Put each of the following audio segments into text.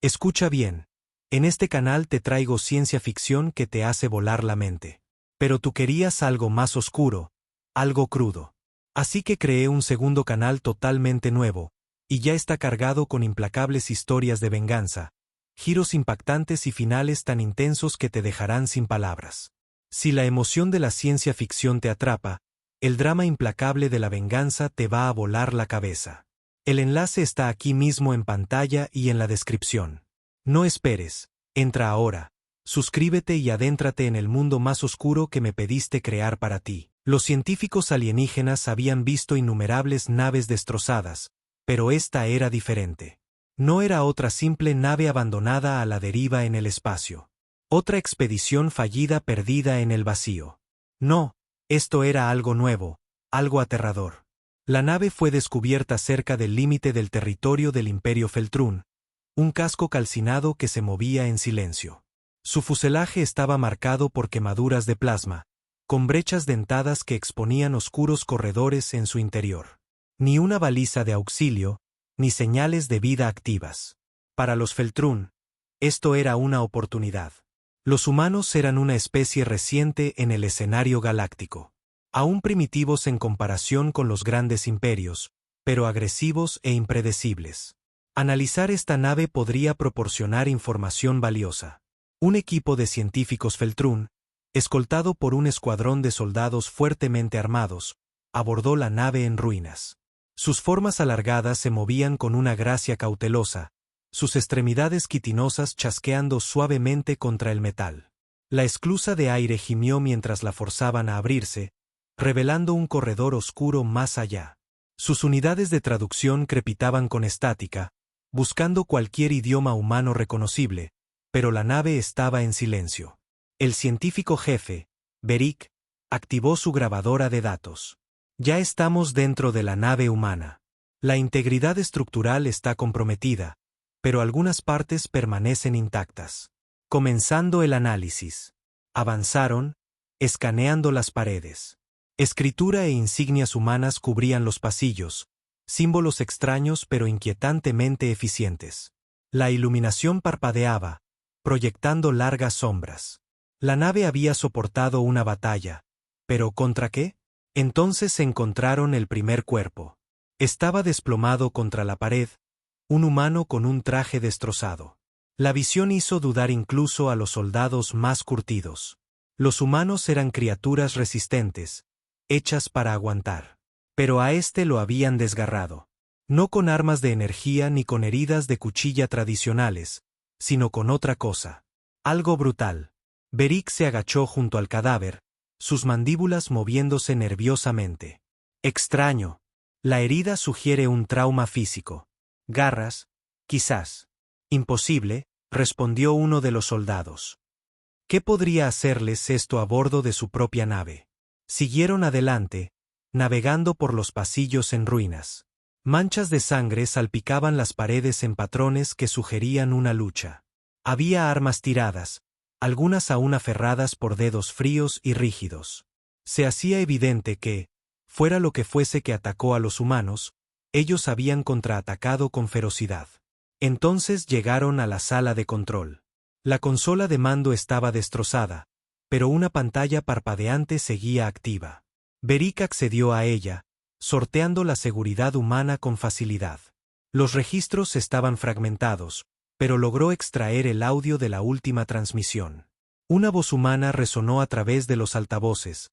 Escucha bien. En este canal te traigo ciencia ficción que te hace volar la mente. Pero tú querías algo más oscuro, algo crudo. Así que creé un segundo canal totalmente nuevo, y ya está cargado con implacables historias de venganza, giros impactantes y finales tan intensos que te dejarán sin palabras. Si la emoción de la ciencia ficción te atrapa, el drama implacable de la venganza te va a volar la cabeza. El enlace está aquí mismo en pantalla y en la descripción. No esperes, entra ahora, suscríbete y adéntrate en el mundo más oscuro que me pediste crear para ti. Los científicos alienígenas habían visto innumerables naves destrozadas, pero esta era diferente. No era otra simple nave abandonada a la deriva en el espacio. Otra expedición fallida perdida en el vacío. No, esto era algo nuevo, algo aterrador. La nave fue descubierta cerca del límite del territorio del Imperio Feltrún, un casco calcinado que se movía en silencio. Su fuselaje estaba marcado por quemaduras de plasma, con brechas dentadas que exponían oscuros corredores en su interior. Ni una baliza de auxilio, ni señales de vida activas. Para los Feltrún, esto era una oportunidad. Los humanos eran una especie reciente en el escenario galáctico. Aún primitivos en comparación con los grandes imperios, pero agresivos e impredecibles. Analizar esta nave podría proporcionar información valiosa. Un equipo de científicos Feltrún, escoltado por un escuadrón de soldados fuertemente armados, abordó la nave en ruinas. Sus formas alargadas se movían con una gracia cautelosa, sus extremidades quitinosas chasqueando suavemente contra el metal. La esclusa de aire gimió mientras la forzaban a abrirse, revelando un corredor oscuro más allá. Sus unidades de traducción crepitaban con estática, buscando cualquier idioma humano reconocible, pero la nave estaba en silencio. El científico jefe, Beric, activó su grabadora de datos. Ya estamos dentro de la nave humana. La integridad estructural está comprometida, pero algunas partes permanecen intactas. Comenzando el análisis. Avanzaron, escaneando las paredes. Escritura e insignias humanas cubrían los pasillos, símbolos extraños pero inquietantemente eficientes. La iluminación parpadeaba, proyectando largas sombras. La nave había soportado una batalla, ¿pero contra qué? Entonces encontraron el primer cuerpo. Estaba desplomado contra la pared, un humano con un traje destrozado. La visión hizo dudar incluso a los soldados más curtidos. Los humanos eran criaturas resistentes, hechas para aguantar. Pero a este lo habían desgarrado. No con armas de energía ni con heridas de cuchilla tradicionales, sino con otra cosa. Algo brutal. Beric se agachó junto al cadáver, sus mandíbulas moviéndose nerviosamente. Extraño. La herida sugiere un trauma físico. Garras, quizás. Imposible, respondió uno de los soldados. ¿Qué podría hacerles esto a bordo de su propia nave? Siguieron adelante, navegando por los pasillos en ruinas. Manchas de sangre salpicaban las paredes en patrones que sugerían una lucha. Había armas tiradas, algunas aún aferradas por dedos fríos y rígidos. Se hacía evidente que, fuera lo que fuese que atacó a los humanos, ellos habían contraatacado con ferocidad. Entonces llegaron a la sala de control. La consola de mando estaba destrozada, pero una pantalla parpadeante seguía activa. Beric accedió a ella, sorteando la seguridad humana con facilidad. Los registros estaban fragmentados, pero logró extraer el audio de la última transmisión. Una voz humana resonó a través de los altavoces,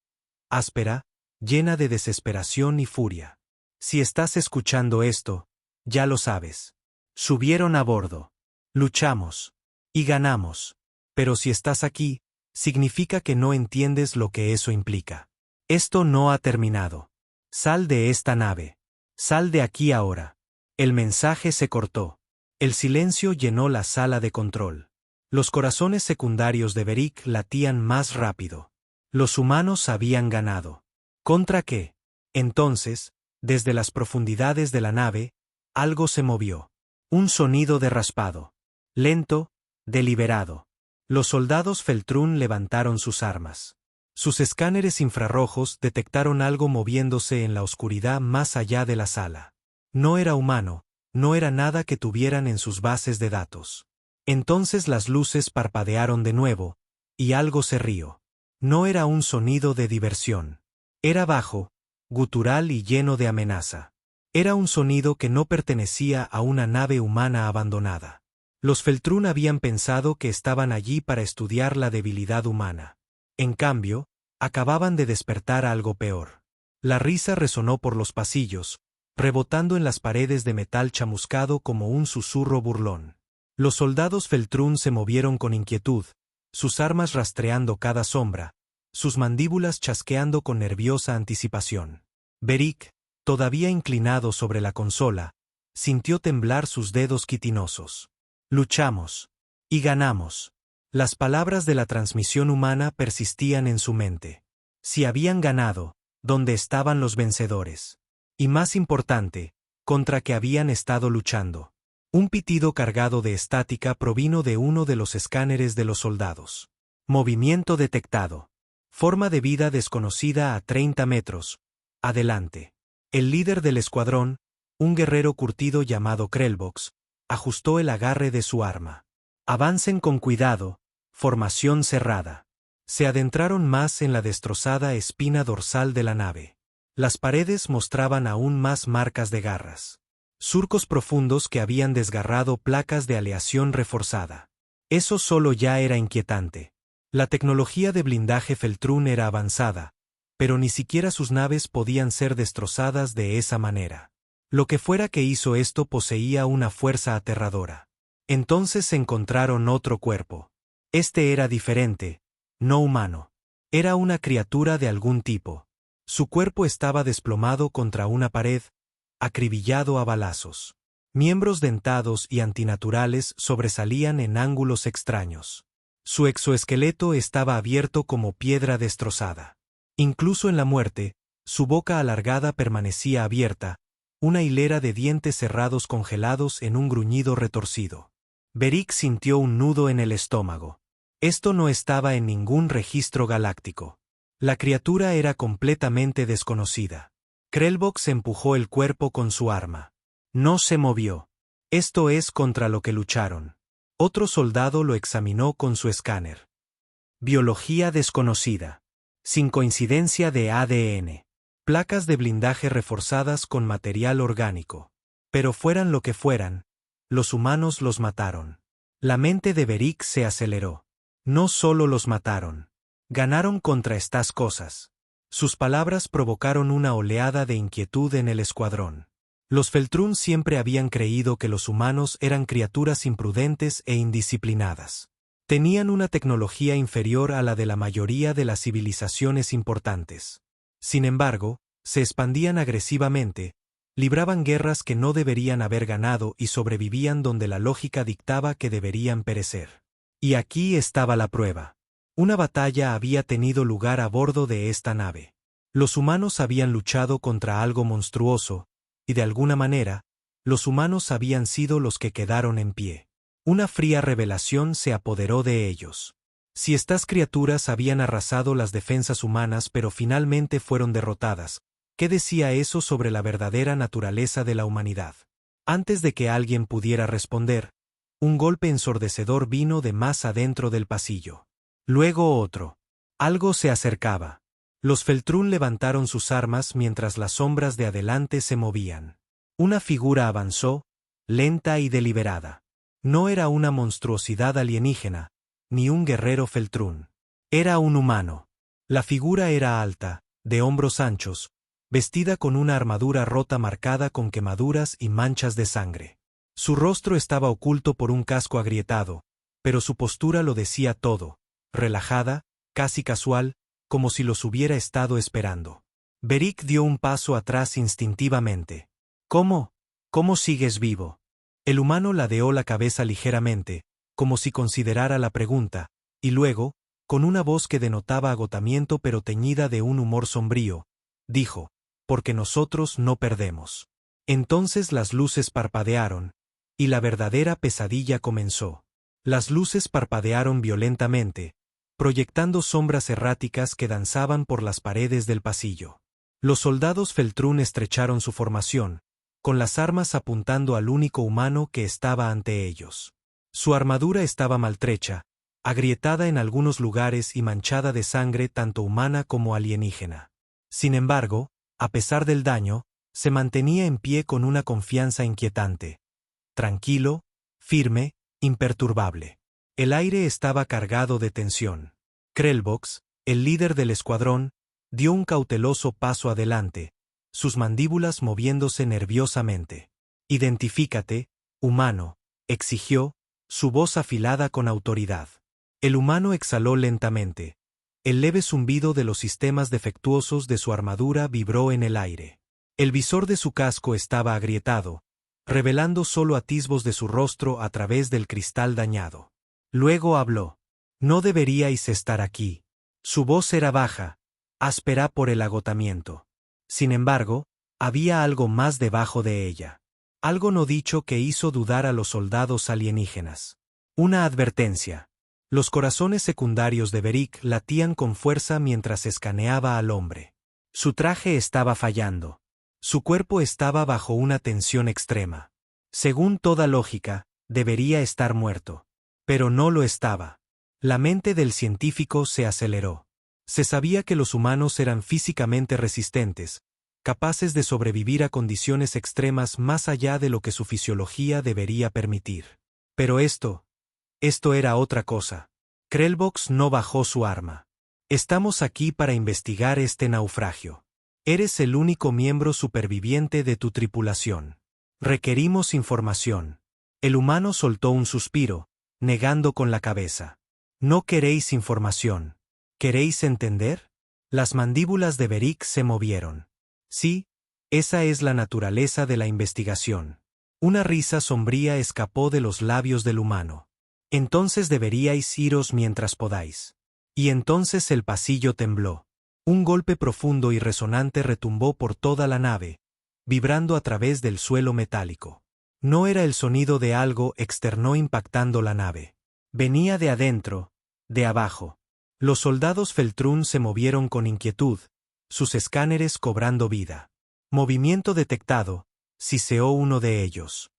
áspera, llena de desesperación y furia. Si estás escuchando esto, ya lo sabes. Subieron a bordo. Luchamos. Y ganamos. Pero si estás aquí, significa que no entiendes lo que eso implica. Esto no ha terminado. Sal de esta nave. Sal de aquí ahora. El mensaje se cortó. El silencio llenó la sala de control. Los corazones secundarios de Beric latían más rápido. Los humanos habían ganado. ¿Contra qué? Entonces, desde las profundidades de la nave, algo se movió. Un sonido de raspado. Lento, deliberado. Los soldados Feltrún levantaron sus armas. Sus escáneres infrarrojos detectaron algo moviéndose en la oscuridad más allá de la sala. No era humano, no era nada que tuvieran en sus bases de datos. Entonces las luces parpadearon de nuevo, y algo se rió. No era un sonido de diversión. Era bajo, gutural y lleno de amenaza. Era un sonido que no pertenecía a una nave humana abandonada. Los Feltrún habían pensado que estaban allí para estudiar la debilidad humana. En cambio, acababan de despertar algo peor. La risa resonó por los pasillos, rebotando en las paredes de metal chamuscado como un susurro burlón. Los soldados Feltrún se movieron con inquietud, sus armas rastreando cada sombra, sus mandíbulas chasqueando con nerviosa anticipación. Beric, todavía inclinado sobre la consola, sintió temblar sus dedos quitinosos. Luchamos. Y ganamos. Las palabras de la transmisión humana persistían en su mente. Si habían ganado, ¿dónde estaban los vencedores? Y más importante, ¿contra qué habían estado luchando? Un pitido cargado de estática provino de uno de los escáneres de los soldados. Movimiento detectado. Forma de vida desconocida a 30 metros. Adelante. El líder del escuadrón, un guerrero curtido llamado Krellbox, ajustó el agarre de su arma. Avancen con cuidado, formación cerrada. Se adentraron más en la destrozada espina dorsal de la nave. Las paredes mostraban aún más marcas de garras. Surcos profundos que habían desgarrado placas de aleación reforzada. Eso solo ya era inquietante. La tecnología de blindaje Feltrún era avanzada, pero ni siquiera sus naves podían ser destrozadas de esa manera. Lo que fuera que hizo esto poseía una fuerza aterradora. Entonces se encontraron otro cuerpo. Este era diferente, no humano. Era una criatura de algún tipo. Su cuerpo estaba desplomado contra una pared, acribillado a balazos. Miembros dentados y antinaturales sobresalían en ángulos extraños. Su exoesqueleto estaba abierto como piedra destrozada. Incluso en la muerte, su boca alargada permanecía abierta, una hilera de dientes cerrados congelados en un gruñido retorcido. Beric sintió un nudo en el estómago. Esto no estaba en ningún registro galáctico. La criatura era completamente desconocida. Krellbox empujó el cuerpo con su arma. No se movió. Esto es contra lo que lucharon. Otro soldado lo examinó con su escáner. Biología desconocida. Sin coincidencia de ADN. Placas de blindaje reforzadas con material orgánico. Pero fueran lo que fueran, los humanos los mataron. La mente de Beric se aceleró. No solo los mataron. Ganaron contra estas cosas. Sus palabras provocaron una oleada de inquietud en el escuadrón. Los Feltrún siempre habían creído que los humanos eran criaturas imprudentes e indisciplinadas. Tenían una tecnología inferior a la de la mayoría de las civilizaciones importantes. Sin embargo, se expandían agresivamente, libraban guerras que no deberían haber ganado y sobrevivían donde la lógica dictaba que deberían perecer. Y aquí estaba la prueba. Una batalla había tenido lugar a bordo de esta nave. Los humanos habían luchado contra algo monstruoso, y de alguna manera, los humanos habían sido los que quedaron en pie. Una fría revelación se apoderó de ellos. Si estas criaturas habían arrasado las defensas humanas pero finalmente fueron derrotadas, ¿qué decía eso sobre la verdadera naturaleza de la humanidad? Antes de que alguien pudiera responder, un golpe ensordecedor vino de más adentro del pasillo. Luego otro. Algo se acercaba. Los Feltrún levantaron sus armas mientras las sombras de adelante se movían. Una figura avanzó, lenta y deliberada. No era una monstruosidad alienígena, ni un guerrero Feltrún. Era un humano. La figura era alta, de hombros anchos, vestida con una armadura rota marcada con quemaduras y manchas de sangre. Su rostro estaba oculto por un casco agrietado, pero su postura lo decía todo, relajada, casi casual, como si los hubiera estado esperando. Beric dio un paso atrás instintivamente. ¿Cómo? ¿Cómo sigues vivo? El humano ladeó la cabeza ligeramente, como si considerara la pregunta, y luego, con una voz que denotaba agotamiento pero teñida de un humor sombrío, dijo, porque nosotros no perdemos. Entonces las luces parpadearon, y la verdadera pesadilla comenzó. Las luces parpadearon violentamente, proyectando sombras erráticas que danzaban por las paredes del pasillo. Los soldados Feltrún estrecharon su formación, con las armas apuntando al único humano que estaba ante ellos. Su armadura estaba maltrecha, agrietada en algunos lugares y manchada de sangre tanto humana como alienígena. Sin embargo, a pesar del daño, se mantenía en pie con una confianza inquietante. Tranquilo, firme, imperturbable. El aire estaba cargado de tensión. Krellbox, el líder del escuadrón, dio un cauteloso paso adelante, sus mandíbulas moviéndose nerviosamente. «Identifícate, humano», exigió, su voz afilada con autoridad. El humano exhaló lentamente. El leve zumbido de los sistemas defectuosos de su armadura vibró en el aire. El visor de su casco estaba agrietado, revelando solo atisbos de su rostro a través del cristal dañado. Luego habló. «No deberíais estar aquí». Su voz era baja, áspera por el agotamiento. Sin embargo, había algo más debajo de ella. Algo no dicho que hizo dudar a los soldados alienígenas. Una advertencia. Los corazones secundarios de Beric latían con fuerza mientras escaneaba al hombre. Su traje estaba fallando. Su cuerpo estaba bajo una tensión extrema. Según toda lógica, debería estar muerto. Pero no lo estaba. La mente del científico se aceleró. Se sabía que los humanos eran físicamente resistentes, capaces de sobrevivir a condiciones extremas más allá de lo que su fisiología debería permitir. Pero esto era otra cosa. Krellbox no bajó su arma. «Estamos aquí para investigar este naufragio. Eres el único miembro superviviente de tu tripulación. Requerimos información». El humano soltó un suspiro, negando con la cabeza. «No queréis información. ¿Queréis entender?» Las mandíbulas de Beric se movieron. «Sí, esa es la naturaleza de la investigación». Una risa sombría escapó de los labios del humano. «Entonces deberíais iros mientras podáis». Y entonces el pasillo tembló. Un golpe profundo y resonante retumbó por toda la nave, vibrando a través del suelo metálico. No era el sonido de algo externo impactando la nave. Venía de adentro, de abajo. Los soldados Feltrún se movieron con inquietud, sus escáneres cobrando vida. «Movimiento detectado», siseó uno de ellos.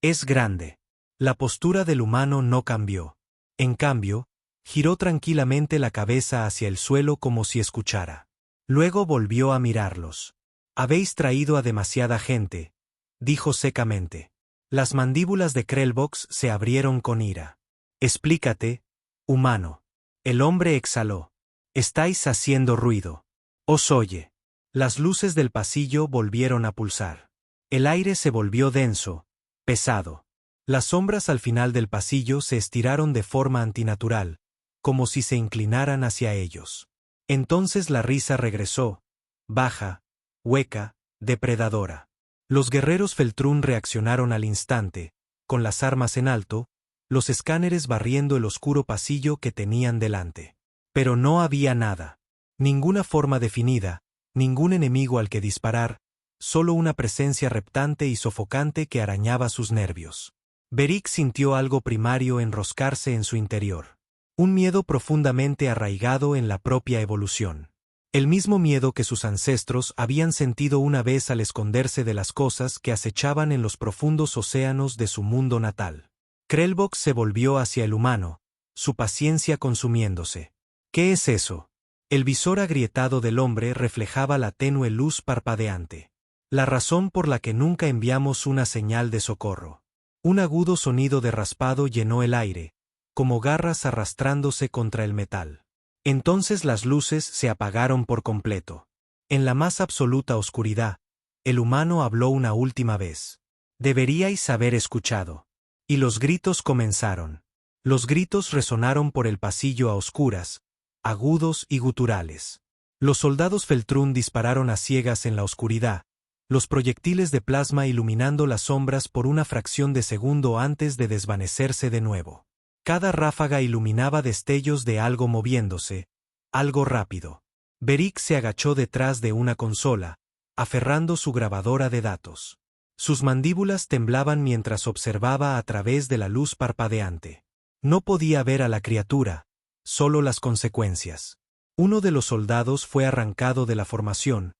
«Es grande». La postura del humano no cambió. En cambio, giró tranquilamente la cabeza hacia el suelo como si escuchara. Luego volvió a mirarlos. «Habéis traído a demasiada gente», dijo secamente. Las mandíbulas de Krellbox se abrieron con ira. «Explícate, humano». El hombre exhaló. «Estáis haciendo ruido. Os oye». Las luces del pasillo volvieron a pulsar. El aire se volvió denso, pesado. Las sombras al final del pasillo se estiraron de forma antinatural, como si se inclinaran hacia ellos. Entonces la risa regresó, baja, hueca, depredadora. Los guerreros Feltrún reaccionaron al instante, con las armas en alto, los escáneres barriendo el oscuro pasillo que tenían delante. Pero no había nada. Ninguna forma definida, ningún enemigo al que disparar, solo una presencia reptante y sofocante que arañaba sus nervios. Beric sintió algo primario enroscarse en su interior. Un miedo profundamente arraigado en la propia evolución. El mismo miedo que sus ancestros habían sentido una vez al esconderse de las cosas que acechaban en los profundos océanos de su mundo natal. Krellbox se volvió hacia el humano, su paciencia consumiéndose. «¿Qué es eso?» El visor agrietado del hombre reflejaba la tenue luz parpadeante. «La razón por la que nunca enviamos una señal de socorro». Un agudo sonido de raspado llenó el aire, como garras arrastrándose contra el metal. Entonces las luces se apagaron por completo. En la más absoluta oscuridad, el humano habló una última vez. «Deberíais haber escuchado». Y los gritos comenzaron. Los gritos resonaron por el pasillo a oscuras, agudos y guturales. Los soldados Feltrún dispararon a ciegas en la oscuridad, los proyectiles de plasma iluminando las sombras por una fracción de segundo antes de desvanecerse de nuevo. Cada ráfaga iluminaba destellos de algo moviéndose, algo rápido. Beric se agachó detrás de una consola, aferrando su grabadora de datos. Sus mandíbulas temblaban mientras observaba a través de la luz parpadeante. No podía ver a la criatura, solo las consecuencias. Uno de los soldados fue arrancado de la formación,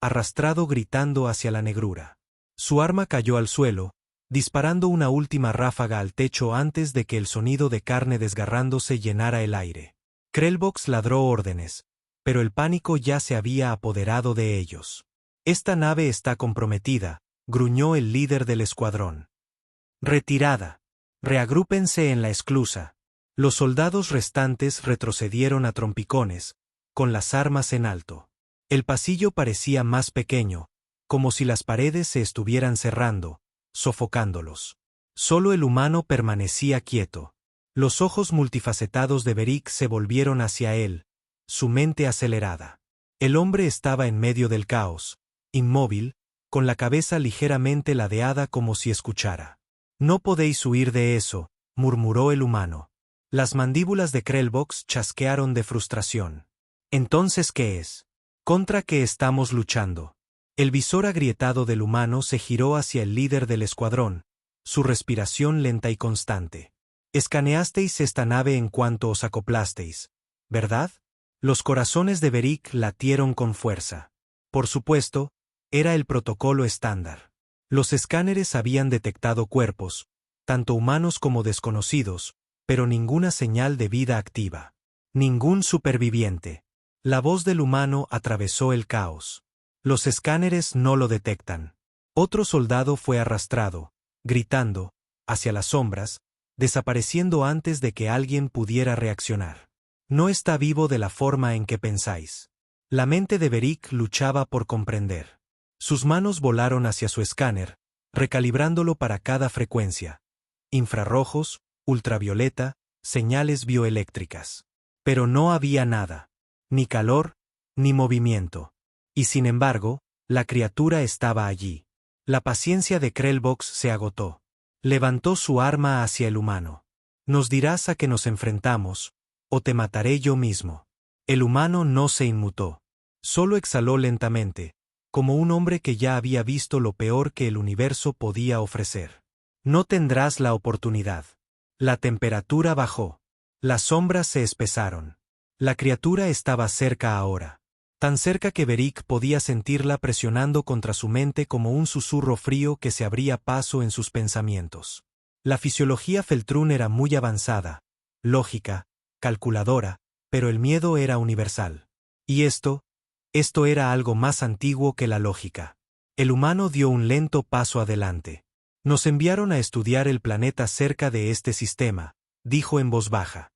arrastrado gritando hacia la negrura. Su arma cayó al suelo, disparando una última ráfaga al techo antes de que el sonido de carne desgarrándose llenara el aire. Krellbox ladró órdenes, pero el pánico ya se había apoderado de ellos. «Esta nave está comprometida», gruñó el líder del escuadrón. «Retirada. Reagrúpense en la esclusa». Los soldados restantes retrocedieron a trompicones, con las armas en alto. El pasillo parecía más pequeño, como si las paredes se estuvieran cerrando, sofocándolos. Solo el humano permanecía quieto. Los ojos multifacetados de Beric se volvieron hacia él, su mente acelerada. El hombre estaba en medio del caos, inmóvil, con la cabeza ligeramente ladeada como si escuchara. «No podéis huir de eso», murmuró el humano. Las mandíbulas de Krellbox chasquearon de frustración. «¿Entonces qué es? ¿Contra qué estamos luchando?» El visor agrietado del humano se giró hacia el líder del escuadrón, su respiración lenta y constante. «Escaneasteis esta nave en cuanto os acoplasteis, ¿verdad?» Los corazones de Beric latieron con fuerza. Por supuesto, era el protocolo estándar. Los escáneres habían detectado cuerpos, tanto humanos como desconocidos, pero ninguna señal de vida activa. Ningún superviviente. La voz del humano atravesó el caos. «Los escáneres no lo detectan». Otro soldado fue arrastrado, gritando, hacia las sombras, desapareciendo antes de que alguien pudiera reaccionar. «No está vivo de la forma en que pensáis». La mente de Beric luchaba por comprender. Sus manos volaron hacia su escáner, recalibrándolo para cada frecuencia. Infrarrojos, ultravioleta, señales bioeléctricas. Pero no había nada. Ni calor, ni movimiento. Y sin embargo, la criatura estaba allí. La paciencia de Krellbox se agotó. Levantó su arma hacia el humano. «Nos dirás a qué nos enfrentamos, o te mataré yo mismo». El humano no se inmutó. Solo exhaló lentamente, como un hombre que ya había visto lo peor que el universo podía ofrecer. «No tendrás la oportunidad». La temperatura bajó. Las sombras se espesaron. La criatura estaba cerca ahora. Tan cerca que Beric podía sentirla presionando contra su mente como un susurro frío que se abría paso en sus pensamientos. La fisiología Feltrún era muy avanzada, lógica, calculadora, pero el miedo era universal. Y esto era algo más antiguo que la lógica. El humano dio un lento paso adelante. «Nos enviaron a estudiar el planeta cerca de este sistema», dijo en voz baja.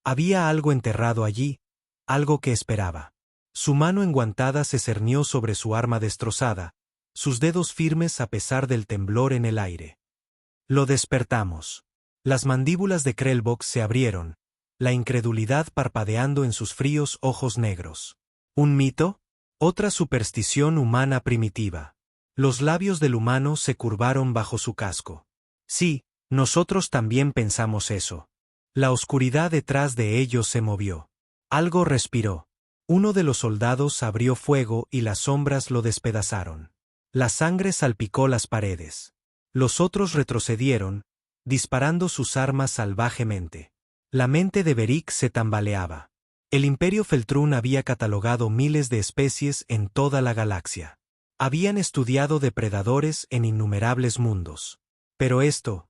Había algo enterrado allí, algo que esperaba. Su mano enguantada se cernió sobre su arma destrozada, sus dedos firmes a pesar del temblor en el aire. «Lo despertamos». Las mandíbulas de Krellbox se abrieron, la incredulidad parpadeando en sus fríos ojos negros. ¿Un mito? ¿Otra superstición humana primitiva? Los labios del humano se curvaron bajo su casco. «Sí, nosotros también pensamos eso». La oscuridad detrás de ellos se movió. Algo respiró. Uno de los soldados abrió fuego y las sombras lo despedazaron. La sangre salpicó las paredes. Los otros retrocedieron, disparando sus armas salvajemente. La mente de Beric se tambaleaba. El Imperio Feltrún había catalogado miles de especies en toda la galaxia. Habían estudiado depredadores en innumerables mundos. Pero esto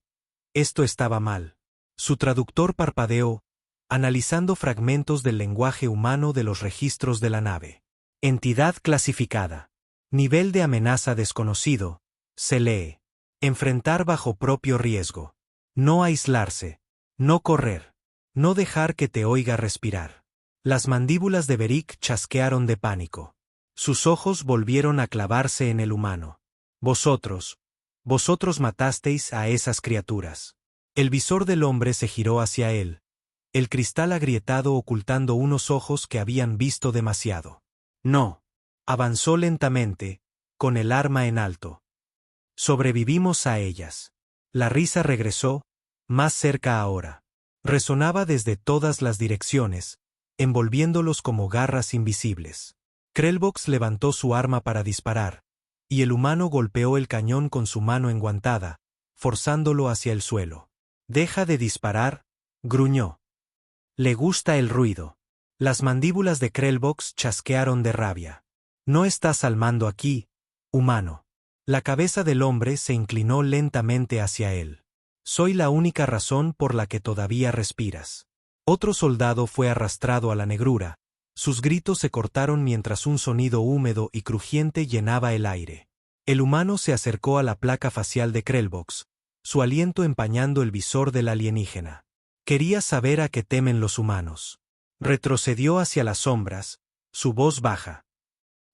estaba mal. Su traductor parpadeó, analizando fragmentos del lenguaje humano de los registros de la nave. «Entidad clasificada. Nivel de amenaza desconocido», se lee. «Enfrentar bajo propio riesgo. No aislarse. No correr. No dejar que te oiga respirar». Las mandíbulas de Beric chasquearon de pánico. Sus ojos volvieron a clavarse en el humano. Vosotros matasteis a esas criaturas». El visor del hombre se giró hacia él, el cristal agrietado ocultando unos ojos que habían visto demasiado. «No». Avanzó lentamente, con el arma en alto. «Sobrevivimos a ellas». La risa regresó, más cerca ahora. Resonaba desde todas las direcciones, envolviéndolos como garras invisibles. Krellbox levantó su arma para disparar, y el humano golpeó el cañón con su mano enguantada, forzándolo hacia el suelo. «Deja de disparar», gruñó. «Le gusta el ruido». Las mandíbulas de Krellbox chasquearon de rabia. «No estás al mando aquí, humano». La cabeza del hombre se inclinó lentamente hacia él. Soy la única razón por la que todavía respiras. Otro soldado fue arrastrado a la negrura. Sus gritos se cortaron mientras un sonido húmedo y crujiente llenaba el aire. El humano se acercó a la placa facial de Krellbox, su aliento empañando el visor del alienígena. Quería saber a qué temen los humanos. Retrocedió hacia las sombras, su voz baja.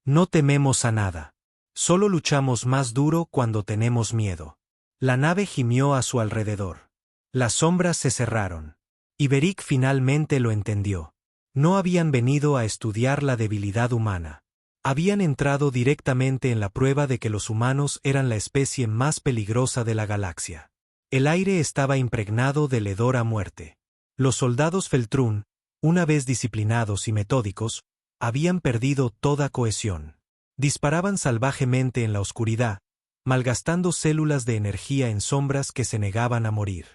No tememos a nada. Solo luchamos más duro cuando tenemos miedo. La nave gimió a su alrededor. Las sombras se cerraron. Y Beric finalmente lo entendió. No habían venido a estudiar la debilidad humana. Habían entrado directamente en la prueba de que los humanos eran la especie más peligrosa de la galaxia. El aire estaba impregnado del hedor a muerte. Los soldados Feltrún, una vez disciplinados y metódicos, habían perdido toda cohesión. Disparaban salvajemente en la oscuridad, malgastando células de energía en sombras que se negaban a morir.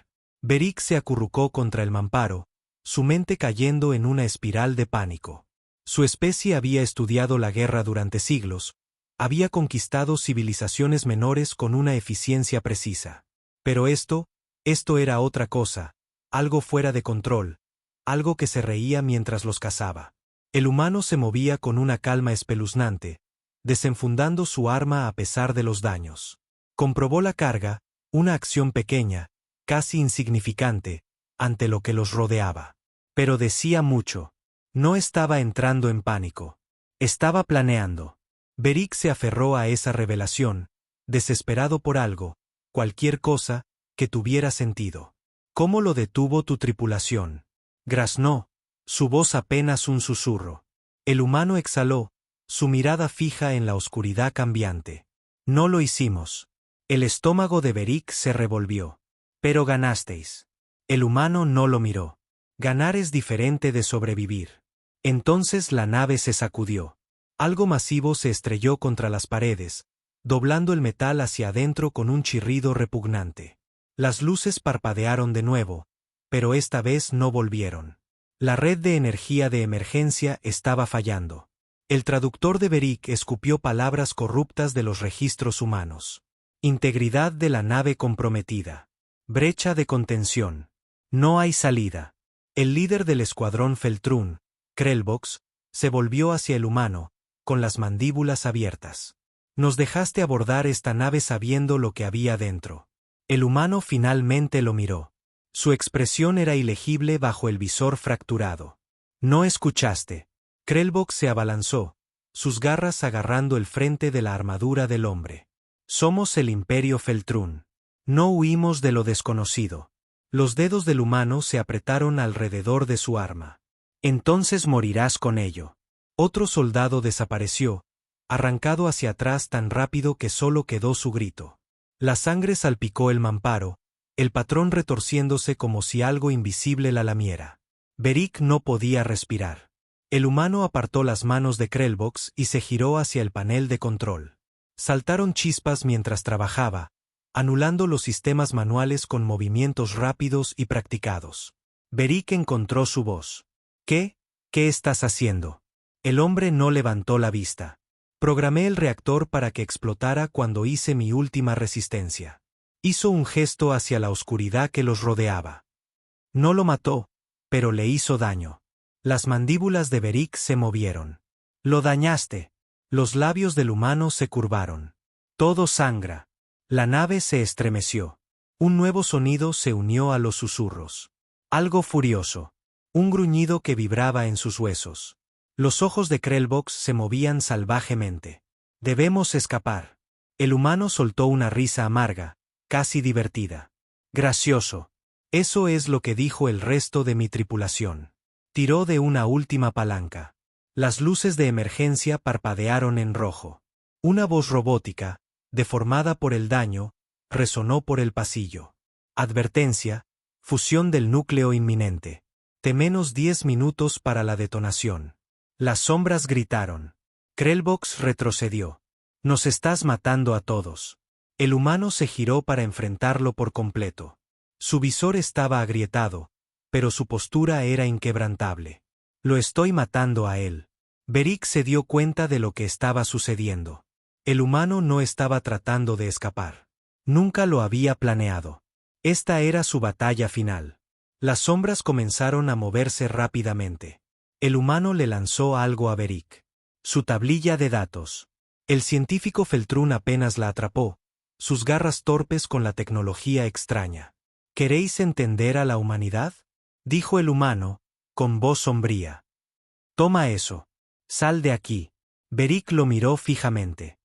Beric se acurrucó contra el mamparo, su mente cayendo en una espiral de pánico. Su especie había estudiado la guerra durante siglos, había conquistado civilizaciones menores con una eficiencia precisa. Pero esto era otra cosa, algo fuera de control, algo que se reía mientras los cazaba. El humano se movía con una calma espeluznante, desenfundando su arma a pesar de los daños. Comprobó la carga, una acción pequeña, casi insignificante, ante lo que los rodeaba. Pero decía mucho. No estaba entrando en pánico. Estaba planeando. Beric se aferró a esa revelación, desesperado por algo, cualquier cosa, que tuviera sentido. ¿Cómo lo detuvo tu tripulación? Graznó, su voz apenas un susurro. El humano exhaló, su mirada fija en la oscuridad cambiante. No lo hicimos. El estómago de Beric se revolvió. Pero ganasteis. El humano no lo miró. Ganar es diferente de sobrevivir. Entonces la nave se sacudió. Algo masivo se estrelló contra las paredes, doblando el metal hacia adentro con un chirrido repugnante. Las luces parpadearon de nuevo, pero esta vez no volvieron. La red de energía de emergencia estaba fallando. El traductor de Beric escupió palabras corruptas de los registros humanos. Integridad de la nave comprometida. Brecha de contención. No hay salida. El líder del escuadrón Feltrún, Krellbox, se volvió hacia el humano, con las mandíbulas abiertas. Nos dejaste abordar esta nave sabiendo lo que había dentro. El humano finalmente lo miró. Su expresión era ilegible bajo el visor fracturado. No escuchaste. Krellbox se abalanzó, sus garras agarrando el frente de la armadura del hombre. Somos el Imperio Feltrún. No huimos de lo desconocido. Los dedos del humano se apretaron alrededor de su arma. Entonces morirás con ello. Otro soldado desapareció, arrancado hacia atrás tan rápido que solo quedó su grito. La sangre salpicó el mamparo, el patrón retorciéndose como si algo invisible la lamiera. Beric no podía respirar. El humano apartó las manos de Krellbox y se giró hacia el panel de control. Saltaron chispas mientras trabajaba, anulando los sistemas manuales con movimientos rápidos y practicados. Beric encontró su voz. ¿Qué? ¿Qué estás haciendo? El hombre no levantó la vista. Programé el reactor para que explotara cuando hice mi última resistencia. Hizo un gesto hacia la oscuridad que los rodeaba. No lo mató, pero le hizo daño. Las mandíbulas de Beric se movieron. Lo dañaste. Los labios del humano se curvaron. Todo sangra. La nave se estremeció. Un nuevo sonido se unió a los susurros. Algo furioso. Un gruñido que vibraba en sus huesos. Los ojos de Krellbox se movían salvajemente. Debemos escapar. El humano soltó una risa amarga, casi divertida. Gracioso. Eso es lo que dijo el resto de mi tripulación. Tiró de una última palanca. Las luces de emergencia parpadearon en rojo. Una voz robótica, deformada por el daño, resonó por el pasillo. Advertencia, fusión del núcleo inminente. Menos 10 minutos para la detonación. Las sombras gritaron. Krellbox retrocedió. Nos estás matando a todos. El humano se giró para enfrentarlo por completo. Su visor estaba agrietado, pero su postura era inquebrantable. Lo estoy matando a él. Beric se dio cuenta de lo que estaba sucediendo. El humano no estaba tratando de escapar. Nunca lo había planeado. Esta era su batalla final. Las sombras comenzaron a moverse rápidamente. El humano le lanzó algo a Beric. Su tablilla de datos. El científico Feltrún apenas la atrapó, sus garras torpes con la tecnología extraña. ¿Queréis entender a la humanidad?, dijo el humano, con voz sombría. Toma eso. Sal de aquí. Beric lo miró fijamente.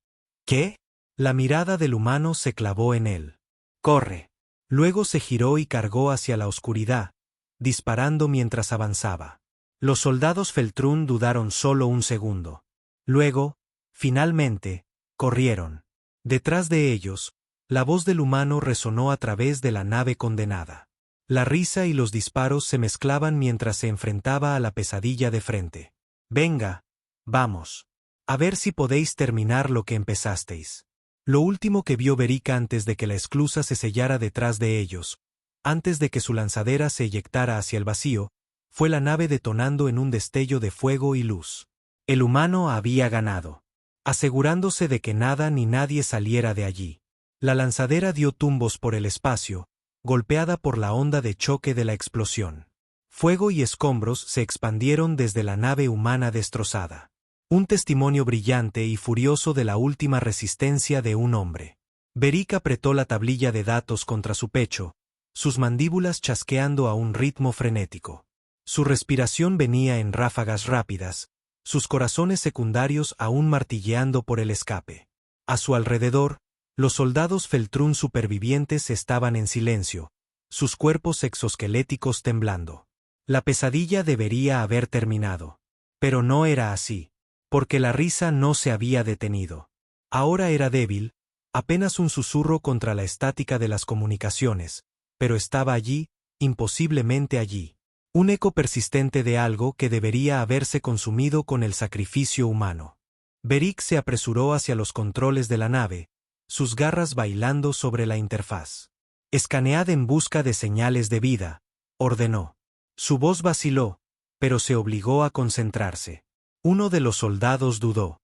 ¿Qué? La mirada del humano se clavó en él. Corre. Luego se giró y cargó hacia la oscuridad, disparando mientras avanzaba. Los soldados Feltrún dudaron solo un segundo. Luego, finalmente, corrieron. Detrás de ellos, la voz del humano resonó a través de la nave condenada. La risa y los disparos se mezclaban mientras se enfrentaba a la pesadilla de frente. Venga, vamos. A ver si podéis terminar lo que empezasteis. Lo último que vio Beric antes de que la esclusa se sellara detrás de ellos, antes de que su lanzadera se eyectara hacia el vacío, fue la nave detonando en un destello de fuego y luz. El humano había ganado, asegurándose de que nada ni nadie saliera de allí. La lanzadera dio tumbos por el espacio, golpeada por la onda de choque de la explosión. Fuego y escombros se expandieron desde la nave humana destrozada. Un testimonio brillante y furioso de la última resistencia de un hombre. Beric apretó la tablilla de datos contra su pecho, sus mandíbulas chasqueando a un ritmo frenético. Su respiración venía en ráfagas rápidas, sus corazones secundarios aún martilleando por el escape. A su alrededor, los soldados Feltrún supervivientes estaban en silencio, sus cuerpos exoesqueléticos temblando. La pesadilla debería haber terminado. Pero no era así, porque la risa no se había detenido. Ahora era débil, apenas un susurro contra la estática de las comunicaciones, pero estaba allí, imposiblemente allí. Un eco persistente de algo que debería haberse consumido con el sacrificio humano. Beric se apresuró hacia los controles de la nave, sus garras bailando sobre la interfaz. Escanead en busca de señales de vida, ordenó. Su voz vaciló, pero se obligó a concentrarse. Uno de los soldados dudó.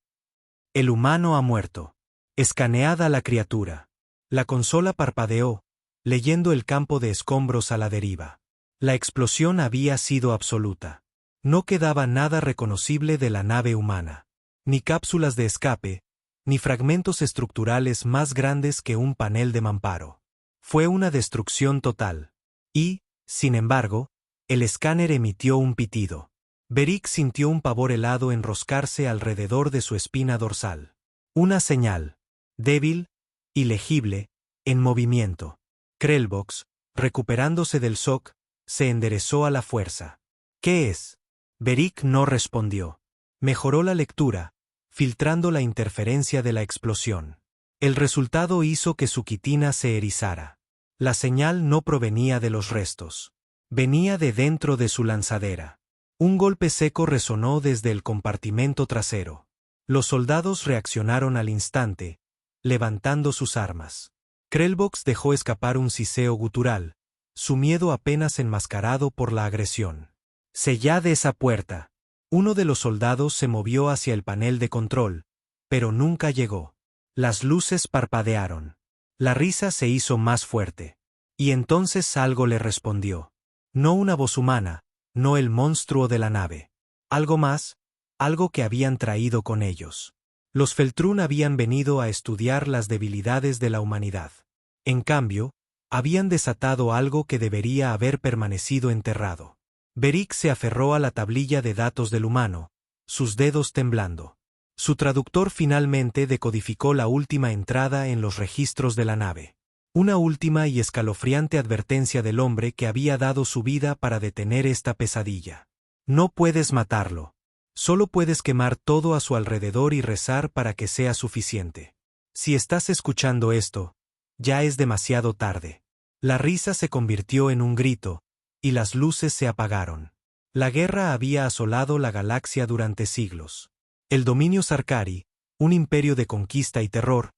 El humano ha muerto. Escanead a la criatura. La consola parpadeó, leyendo el campo de escombros a la deriva. La explosión había sido absoluta. No quedaba nada reconocible de la nave humana. Ni cápsulas de escape, ni fragmentos estructurales más grandes que un panel de mamparo. Fue una destrucción total. Y, sin embargo, el escáner emitió un pitido. Beric sintió un pavor helado enroscarse alrededor de su espina dorsal. Una señal, débil, ilegible, en movimiento. Krellbox, recuperándose del shock, se enderezó a la fuerza. ¿Qué es? Beric no respondió. Mejoró la lectura, filtrando la interferencia de la explosión. El resultado hizo que su quitina se erizara. La señal no provenía de los restos. Venía de dentro de su lanzadera. Un golpe seco resonó desde el compartimento trasero. Los soldados reaccionaron al instante, levantando sus armas. Krellbox dejó escapar un siseo gutural, su miedo apenas enmascarado por la agresión. «Sellad esa puerta». Uno de los soldados se movió hacia el panel de control, pero nunca llegó. Las luces parpadearon. La risa se hizo más fuerte. Y entonces algo le respondió. No una voz humana, no el monstruo de la nave. Algo más, algo que habían traído con ellos. Los Feltrún habían venido a estudiar las debilidades de la humanidad. En cambio, habían desatado algo que debería haber permanecido enterrado. Beric se aferró a la tablilla de datos del humano, sus dedos temblando. Su traductor finalmente decodificó la última entrada en los registros de la nave. Una última y escalofriante advertencia del hombre que había dado su vida para detener esta pesadilla. No puedes matarlo. Solo puedes quemar todo a su alrededor y rezar para que sea suficiente. Si estás escuchando esto, ya es demasiado tarde. La risa se convirtió en un grito, y las luces se apagaron. La guerra había asolado la galaxia durante siglos. El dominio Sarkari, un imperio de conquista y terror,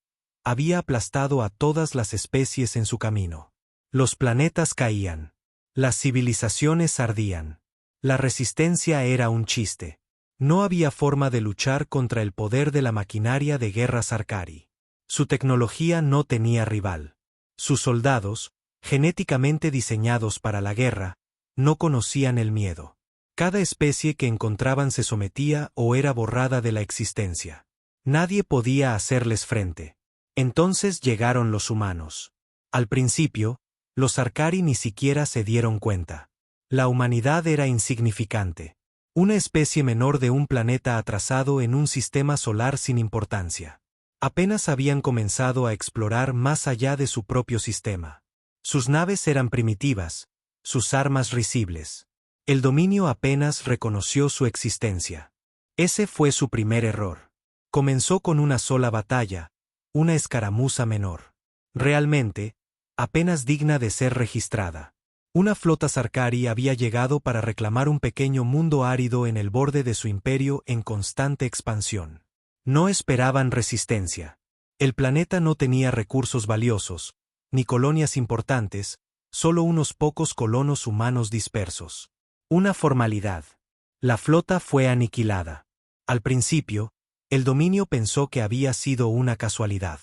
había aplastado a todas las especies en su camino. Los planetas caían. Las civilizaciones ardían. La resistencia era un chiste. No había forma de luchar contra el poder de la maquinaria de guerra Sarkari. Su tecnología no tenía rival. Sus soldados, genéticamente diseñados para la guerra, no conocían el miedo. Cada especie que encontraban se sometía o era borrada de la existencia. Nadie podía hacerles frente. Entonces llegaron los humanos. Al principio, los Sarkari ni siquiera se dieron cuenta. La humanidad era insignificante. Una especie menor de un planeta atrasado en un sistema solar sin importancia. Apenas habían comenzado a explorar más allá de su propio sistema. Sus naves eran primitivas, sus armas risibles. El dominio apenas reconoció su existencia. Ese fue su primer error. Comenzó con una sola batalla, una escaramuza menor. Realmente, apenas digna de ser registrada. Una flota Sarkari había llegado para reclamar un pequeño mundo árido en el borde de su imperio en constante expansión. No esperaban resistencia. El planeta no tenía recursos valiosos, ni colonias importantes, solo unos pocos colonos humanos dispersos. Una formalidad. La flota fue aniquilada. Al principio, el dominio pensó que había sido una casualidad.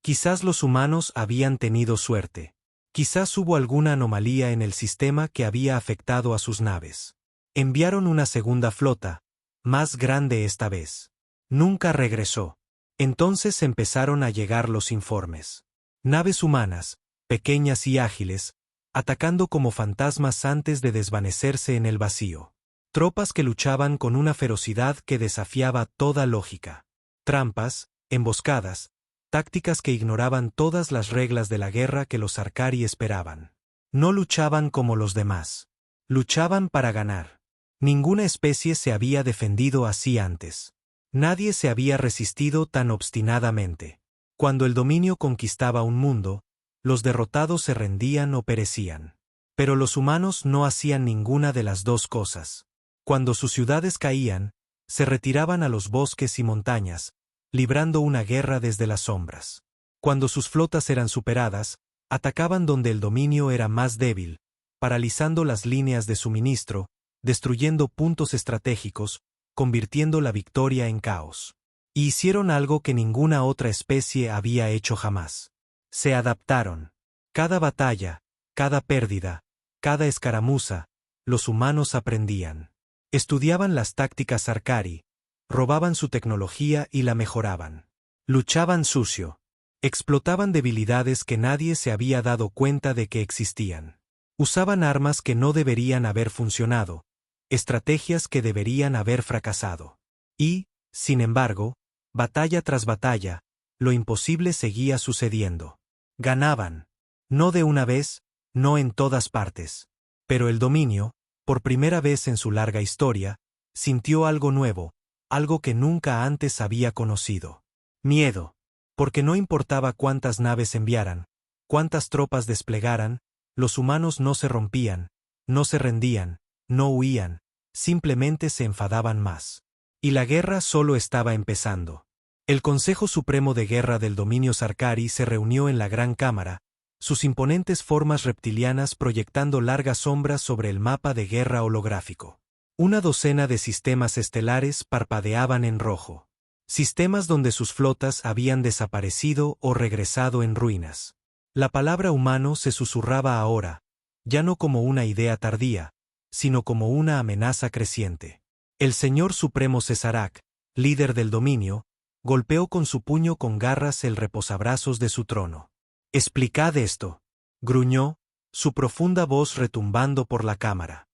Quizás los humanos habían tenido suerte. Quizás hubo alguna anomalía en el sistema que había afectado a sus naves. Enviaron una segunda flota, más grande esta vez. Nunca regresó. Entonces empezaron a llegar los informes. Naves humanas, pequeñas y ágiles, atacando como fantasmas antes de desvanecerse en el vacío. Tropas que luchaban con una ferocidad que desafiaba toda lógica. Trampas, emboscadas, tácticas que ignoraban todas las reglas de la guerra que los Sarkari esperaban. No luchaban como los demás. Luchaban para ganar. Ninguna especie se había defendido así antes. Nadie se había resistido tan obstinadamente. Cuando el dominio conquistaba un mundo, los derrotados se rendían o perecían. Pero los humanos no hacían ninguna de las dos cosas. Cuando sus ciudades caían, se retiraban a los bosques y montañas, librando una guerra desde las sombras. Cuando sus flotas eran superadas, atacaban donde el dominio era más débil, paralizando las líneas de suministro, destruyendo puntos estratégicos, convirtiendo la victoria en caos. Y hicieron algo que ninguna otra especie había hecho jamás. Se adaptaron. Cada batalla, cada pérdida, cada escaramuza, los humanos aprendían. Estudiaban las tácticas Sarkari, robaban su tecnología y la mejoraban. Luchaban sucio. Explotaban debilidades que nadie se había dado cuenta de que existían. Usaban armas que no deberían haber funcionado, estrategias que deberían haber fracasado. Y, sin embargo, batalla tras batalla, lo imposible seguía sucediendo. Ganaban. No de una vez, no en todas partes. Pero el dominio, por primera vez en su larga historia, sintió algo nuevo, algo que nunca antes había conocido. Miedo. Porque no importaba cuántas naves enviaran, cuántas tropas desplegaran, los humanos no se rompían, no se rendían, no huían, simplemente se enfadaban más. Y la guerra solo estaba empezando. El Consejo Supremo de Guerra del Dominio Sarkari se reunió en la Gran Cámara, sus imponentes formas reptilianas proyectando largas sombras sobre el mapa de guerra holográfico. Una docena de sistemas estelares parpadeaban en rojo. Sistemas donde sus flotas habían desaparecido o regresado en ruinas. La palabra humano se susurraba ahora, ya no como una idea tardía, sino como una amenaza creciente. El Señor Supremo Cesarak, líder del dominio, golpeó con su puño con garras el reposabrazos de su trono. «Explicad esto», gruñó, su profunda voz retumbando por la cámara.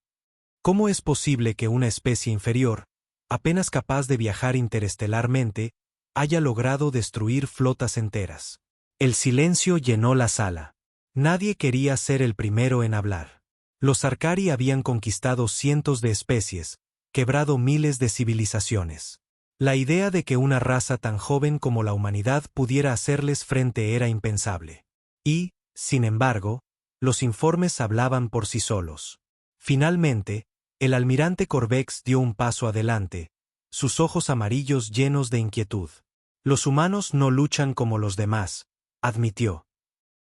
¿Cómo es posible que una especie inferior, apenas capaz de viajar interestelarmente, haya logrado destruir flotas enteras? El silencio llenó la sala. Nadie quería ser el primero en hablar. Los Sarkari habían conquistado cientos de especies, quebrado miles de civilizaciones. La idea de que una raza tan joven como la humanidad pudiera hacerles frente era impensable. Y, sin embargo, los informes hablaban por sí solos. Finalmente, el almirante Corvex dio un paso adelante, sus ojos amarillos llenos de inquietud. Los humanos no luchan como los demás, admitió.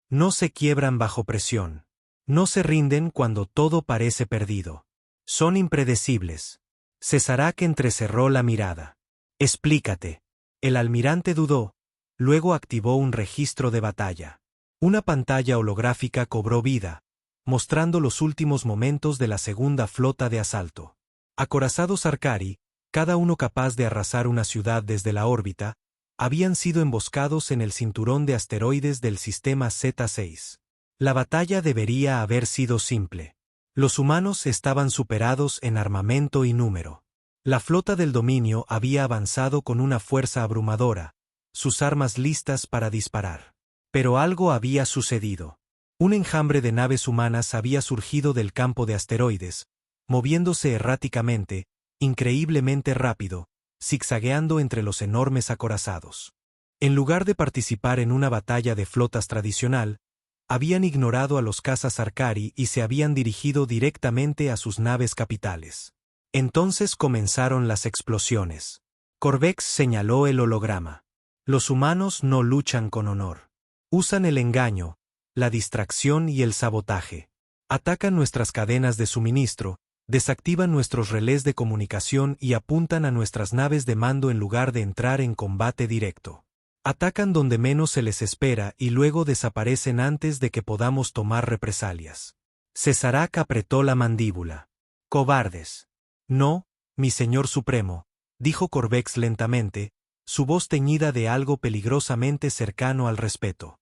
No se quiebran bajo presión. No se rinden cuando todo parece perdido. Son impredecibles. Cesarak entrecerró la mirada. Explícate. El almirante dudó, luego activó un registro de batalla. Una pantalla holográfica cobró vida, mostrando los últimos momentos de la segunda flota de asalto. Acorazados Arcari, cada uno capaz de arrasar una ciudad desde la órbita, habían sido emboscados en el cinturón de asteroides del sistema Z6. La batalla debería haber sido simple. Los humanos estaban superados en armamento y número. La flota del dominio había avanzado con una fuerza abrumadora, sus armas listas para disparar. Pero algo había sucedido. Un enjambre de naves humanas había surgido del campo de asteroides, moviéndose erráticamente, increíblemente rápido, zigzagueando entre los enormes acorazados. En lugar de participar en una batalla de flotas tradicional, habían ignorado a los cazas Arcari y se habían dirigido directamente a sus naves capitales. Entonces comenzaron las explosiones. Corvex señaló el holograma. Los humanos no luchan con honor. Usan el engaño, la distracción y el sabotaje. Atacan nuestras cadenas de suministro, desactivan nuestros relés de comunicación y apuntan a nuestras naves de mando en lugar de entrar en combate directo. Atacan donde menos se les espera y luego desaparecen antes de que podamos tomar represalias. Cesarak apretó la mandíbula. Cobardes. No, mi señor supremo, dijo Corvex lentamente, su voz teñida de algo peligrosamente cercano al respeto.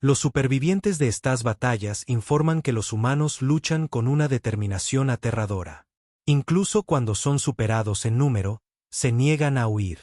Los supervivientes de estas batallas informan que los humanos luchan con una determinación aterradora. Incluso cuando son superados en número, se niegan a huir.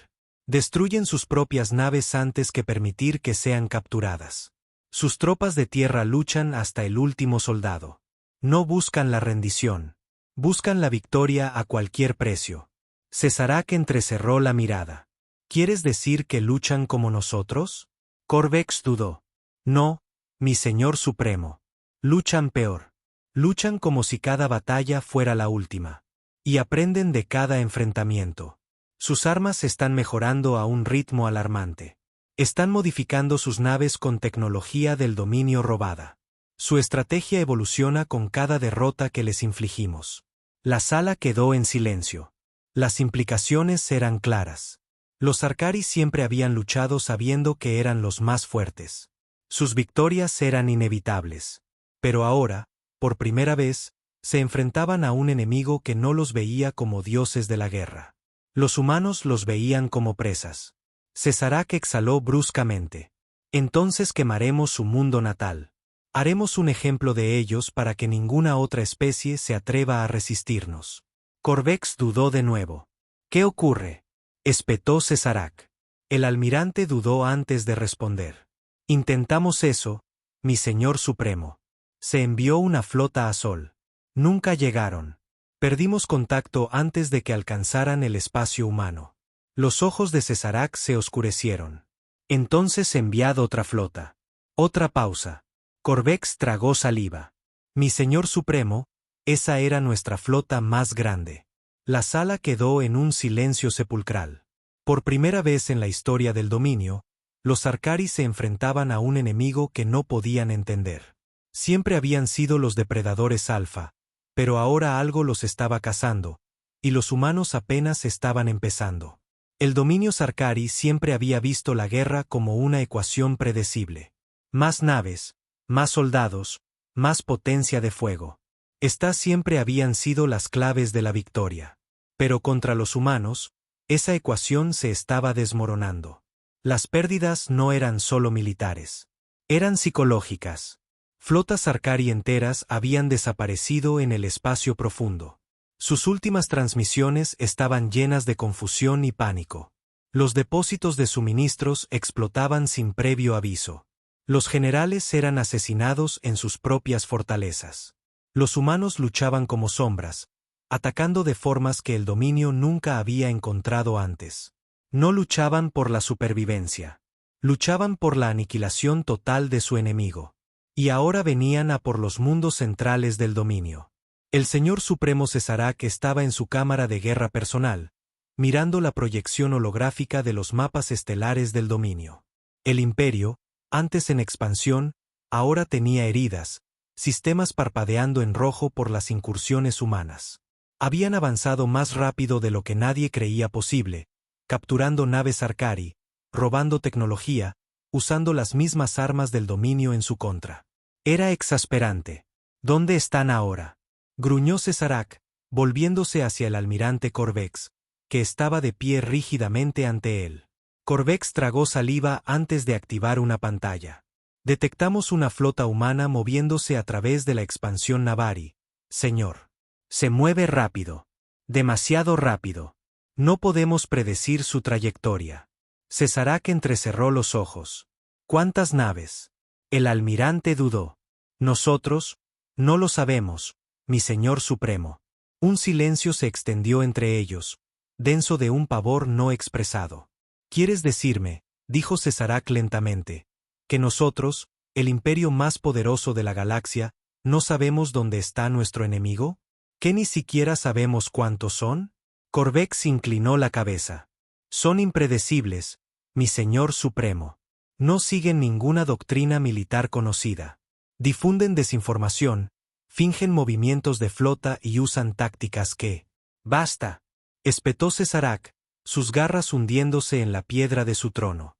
Destruyen sus propias naves antes que permitir que sean capturadas. Sus tropas de tierra luchan hasta el último soldado. No buscan la rendición. Buscan la victoria a cualquier precio. Cesarak entrecerró la mirada. ¿Quieres decir que luchan como nosotros? Corvex dudó. No, mi señor supremo. Luchan peor. Luchan como si cada batalla fuera la última. Y aprenden de cada enfrentamiento. Sus armas están mejorando a un ritmo alarmante. Están modificando sus naves con tecnología del dominio robada. Su estrategia evoluciona con cada derrota que les infligimos. La sala quedó en silencio. Las implicaciones eran claras. Los Arcari siempre habían luchado sabiendo que eran los más fuertes. Sus victorias eran inevitables. Pero ahora, por primera vez, se enfrentaban a un enemigo que no los veía como dioses de la guerra. Los humanos los veían como presas. Cesarak exhaló bruscamente. Entonces quemaremos su mundo natal. Haremos un ejemplo de ellos para que ninguna otra especie se atreva a resistirnos. Corvex dudó de nuevo. ¿Qué ocurre? Espetó Cesarak. El almirante dudó antes de responder. Intentamos eso, mi señor supremo. Se envió una flota a Sol. Nunca llegaron. Perdimos contacto antes de que alcanzaran el espacio humano. Los ojos de Cesarak se oscurecieron. Entonces enviad otra flota. Otra pausa. Corvex tragó saliva. Mi señor supremo, esa era nuestra flota más grande. La sala quedó en un silencio sepulcral. Por primera vez en la historia del dominio, los Arcari se enfrentaban a un enemigo que no podían entender. Siempre habían sido los depredadores alfa, pero ahora algo los estaba cazando, y los humanos apenas estaban empezando. El dominio Sarkari siempre había visto la guerra como una ecuación predecible. Más naves, más soldados, más potencia de fuego. Estas siempre habían sido las claves de la victoria. Pero contra los humanos, esa ecuación se estaba desmoronando. Las pérdidas no eran solo militares. Eran psicológicas. Flotas Arcari enteras habían desaparecido en el espacio profundo. Sus últimas transmisiones estaban llenas de confusión y pánico. Los depósitos de suministros explotaban sin previo aviso. Los generales eran asesinados en sus propias fortalezas. Los humanos luchaban como sombras, atacando de formas que el dominio nunca había encontrado antes. No luchaban por la supervivencia. Luchaban por la aniquilación total de su enemigo. Y ahora venían a por los mundos centrales del dominio. El señor supremo Cesarak estaba en su cámara de guerra personal, mirando la proyección holográfica de los mapas estelares del dominio. El imperio, antes en expansión, ahora tenía heridas, sistemas parpadeando en rojo por las incursiones humanas. Habían avanzado más rápido de lo que nadie creía posible, capturando naves Arcari, robando tecnología, usando las mismas armas del dominio en su contra. Era exasperante. ¿Dónde están ahora?, gruñó Cesarac, volviéndose hacia el almirante Corvex, que estaba de pie rígidamente ante él. Corvex tragó saliva antes de activar una pantalla. Detectamos una flota humana moviéndose a través de la expansión Navari, señor. Se mueve rápido. Demasiado rápido. No podemos predecir su trayectoria. Cesarac entrecerró los ojos. ¿Cuántas naves? El almirante dudó. Nosotros, no lo sabemos, mi señor supremo. Un silencio se extendió entre ellos, denso de un pavor no expresado. ¿Quieres decirme, dijo Cesarac lentamente, que nosotros, el imperio más poderoso de la galaxia, no sabemos dónde está nuestro enemigo? ¿Que ni siquiera sabemos cuántos son? Corvex inclinó la cabeza. Son impredecibles, mi señor supremo. No siguen ninguna doctrina militar conocida. Difunden desinformación, fingen movimientos de flota y usan tácticas que... ¡Basta!, espetó Cesarac, sus garras hundiéndose en la piedra de su trono.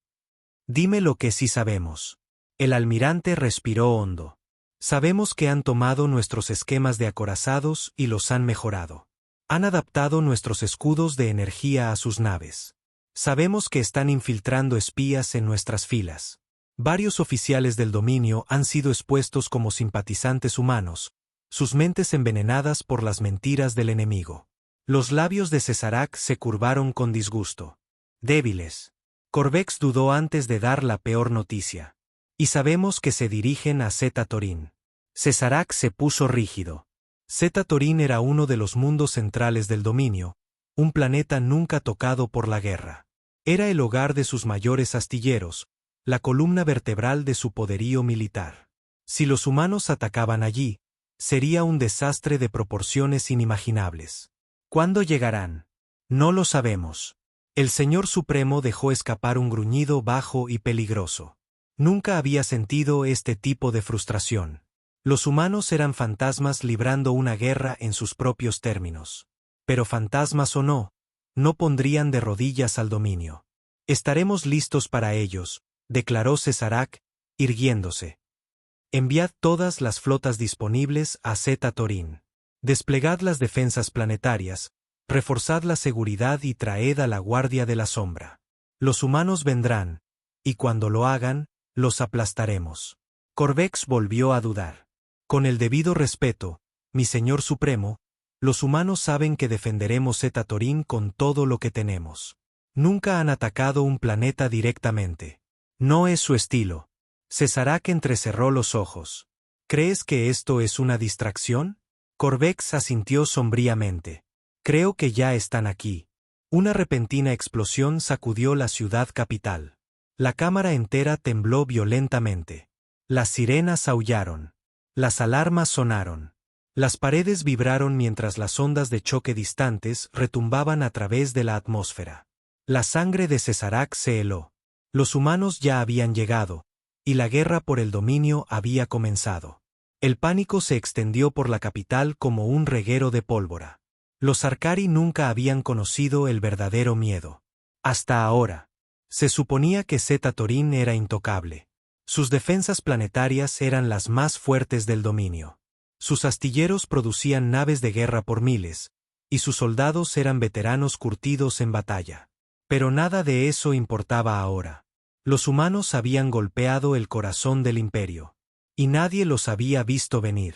Dime lo que sí sabemos. El almirante respiró hondo. Sabemos que han tomado nuestros esquemas de acorazados y los han mejorado. Han adaptado nuestros escudos de energía a sus naves. Sabemos que están infiltrando espías en nuestras filas. Varios oficiales del dominio han sido expuestos como simpatizantes humanos, sus mentes envenenadas por las mentiras del enemigo. Los labios de Cesarac se curvaron con disgusto. Débiles. Corvex dudó antes de dar la peor noticia. Y sabemos que se dirigen a Zeta Torin. Cesarac se puso rígido. Zeta Torin era uno de los mundos centrales del dominio, un planeta nunca tocado por la guerra. Era el hogar de sus mayores astilleros, la columna vertebral de su poderío militar. Si los humanos atacaban allí, sería un desastre de proporciones inimaginables. ¿Cuándo llegarán? No lo sabemos. El Señor Supremo dejó escapar un gruñido bajo y peligroso. Nunca había sentido este tipo de frustración. Los humanos eran fantasmas librando una guerra en sus propios términos. Pero fantasmas o no, no pondrían de rodillas al dominio. Estaremos listos para ellos, declaró Cesarac, irguiéndose. Enviad todas las flotas disponibles a Zeta Torin. Desplegad las defensas planetarias, reforzad la seguridad y traed a la Guardia de la Sombra. Los humanos vendrán, y cuando lo hagan, los aplastaremos. Corvex volvió a dudar. Con el debido respeto, mi señor supremo, los humanos saben que defenderemos Zeta Torin con todo lo que tenemos. Nunca han atacado un planeta directamente. No es su estilo. Cesarac entrecerró los ojos. ¿Crees que esto es una distracción? Corvex asintió sombríamente. Creo que ya están aquí. Una repentina explosión sacudió la ciudad capital. La cámara entera tembló violentamente. Las sirenas aullaron. Las alarmas sonaron. Las paredes vibraron mientras las ondas de choque distantes retumbaban a través de la atmósfera. La sangre de Cesarac se heló. Los humanos ya habían llegado, y la guerra por el dominio había comenzado. El pánico se extendió por la capital como un reguero de pólvora. Los Arcari nunca habían conocido el verdadero miedo. Hasta ahora. Se suponía que Zeta Torin era intocable. Sus defensas planetarias eran las más fuertes del dominio. Sus astilleros producían naves de guerra por miles, y sus soldados eran veteranos curtidos en batalla. Pero nada de eso importaba ahora. Los humanos habían golpeado el corazón del imperio. Y nadie los había visto venir.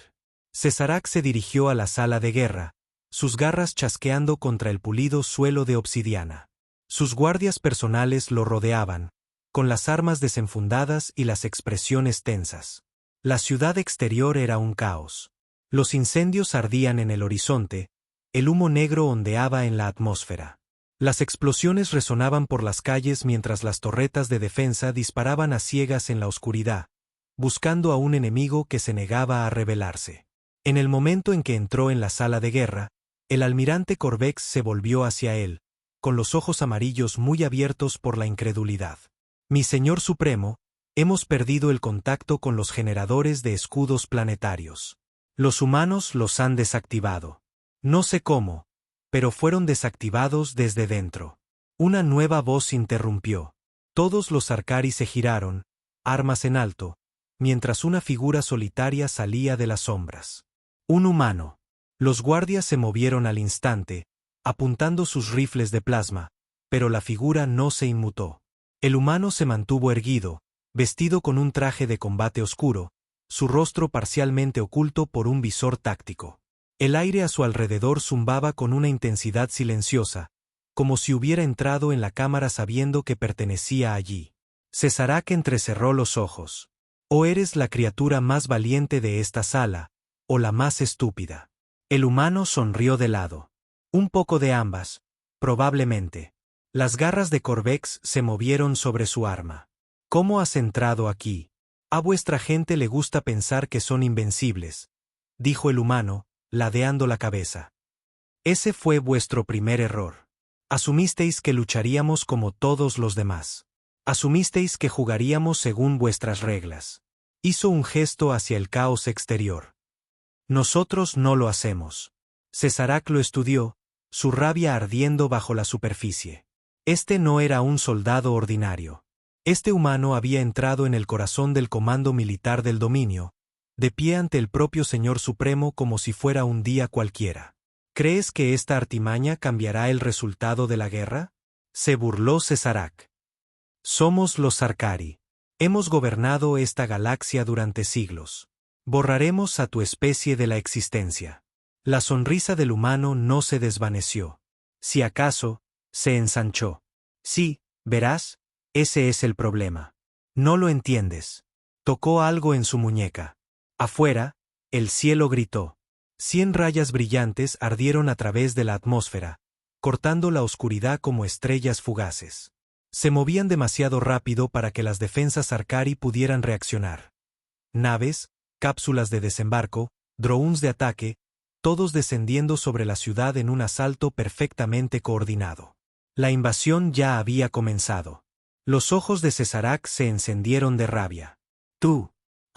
Cesarac se dirigió a la sala de guerra, sus garras chasqueando contra el pulido suelo de obsidiana. Sus guardias personales lo rodeaban, con las armas desenfundadas y las expresiones tensas. La ciudad exterior era un caos. Los incendios ardían en el horizonte, el humo negro ondeaba en la atmósfera. Las explosiones resonaban por las calles mientras las torretas de defensa disparaban a ciegas en la oscuridad, buscando a un enemigo que se negaba a rebelarse. En el momento en que entró en la sala de guerra, el almirante Corvex se volvió hacia él, con los ojos amarillos muy abiertos por la incredulidad. Mi señor supremo, hemos perdido el contacto con los generadores de escudos planetarios. Los humanos los han desactivado. No sé cómo, pero fueron desactivados desde dentro. Una nueva voz interrumpió. Todos los Sarkari se giraron, armas en alto, mientras una figura solitaria salía de las sombras. Un humano. Los guardias se movieron al instante, apuntando sus rifles de plasma, pero la figura no se inmutó. El humano se mantuvo erguido, vestido con un traje de combate oscuro, su rostro parcialmente oculto por un visor táctico. El aire a su alrededor zumbaba con una intensidad silenciosa, como si hubiera entrado en la cámara sabiendo que pertenecía allí. Cesarak entrecerró los ojos. O eres la criatura más valiente de esta sala, o la más estúpida. El humano sonrió de lado. Un poco de ambas, probablemente. Las garras de Corvex se movieron sobre su arma. ¿Cómo has entrado aquí? A vuestra gente le gusta pensar que son invencibles, dijo el humano, ladeando la cabeza. Ese fue vuestro primer error. Asumisteis que lucharíamos como todos los demás. Asumisteis que jugaríamos según vuestras reglas. Hizo un gesto hacia el caos exterior. Nosotros no lo hacemos. Cesarak lo estudió, su rabia ardiendo bajo la superficie. Este no era un soldado ordinario. Este humano había entrado en el corazón del comando militar del dominio, de pie ante el propio Señor Supremo como si fuera un día cualquiera. ¿Crees que esta artimaña cambiará el resultado de la guerra? Se burló Cesarak. Somos los Sarkari. Hemos gobernado esta galaxia durante siglos. Borraremos a tu especie de la existencia. La sonrisa del humano no se desvaneció. Si acaso, se ensanchó. Sí, verás, ese es el problema. No lo entiendes. Tocó algo en su muñeca. Afuera, el cielo gritó. 100 rayas brillantes ardieron a través de la atmósfera, cortando la oscuridad como estrellas fugaces. Se movían demasiado rápido para que las defensas Sarkari pudieran reaccionar. Naves, cápsulas de desembarco, drones de ataque, todos descendiendo sobre la ciudad en un asalto perfectamente coordinado. La invasión ya había comenzado. Los ojos de Cesarak se encendieron de rabia. Tú.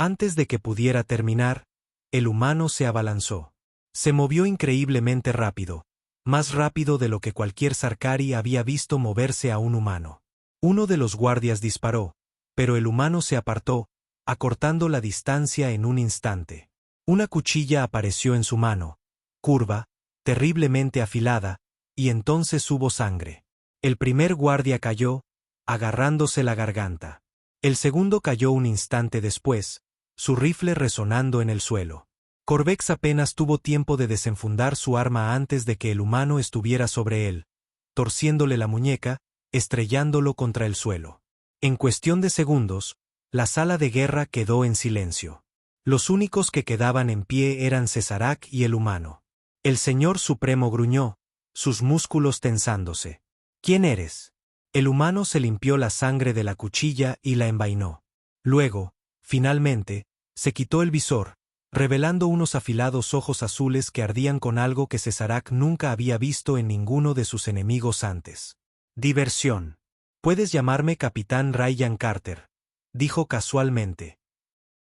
Antes de que pudiera terminar, el humano se abalanzó. Se movió increíblemente rápido, más rápido de lo que cualquier Sarkari había visto moverse a un humano. Uno de los guardias disparó, pero el humano se apartó, acortando la distancia en un instante. Una cuchilla apareció en su mano, curva, terriblemente afilada, y entonces hubo sangre. El primer guardia cayó, agarrándose la garganta. El segundo cayó un instante después, su rifle resonando en el suelo. Corvex apenas tuvo tiempo de desenfundar su arma antes de que el humano estuviera sobre él, torciéndole la muñeca, estrellándolo contra el suelo. En cuestión de segundos, la sala de guerra quedó en silencio. Los únicos que quedaban en pie eran Cesarak y el humano. El Señor Supremo gruñó, sus músculos tensándose. ¿Quién eres? El humano se limpió la sangre de la cuchilla y la envainó. Luego, finalmente, se quitó el visor, revelando unos afilados ojos azules que ardían con algo que Cesarak nunca había visto en ninguno de sus enemigos antes. Diversión. Puedes llamarme Capitán Ryan Carter, dijo casualmente.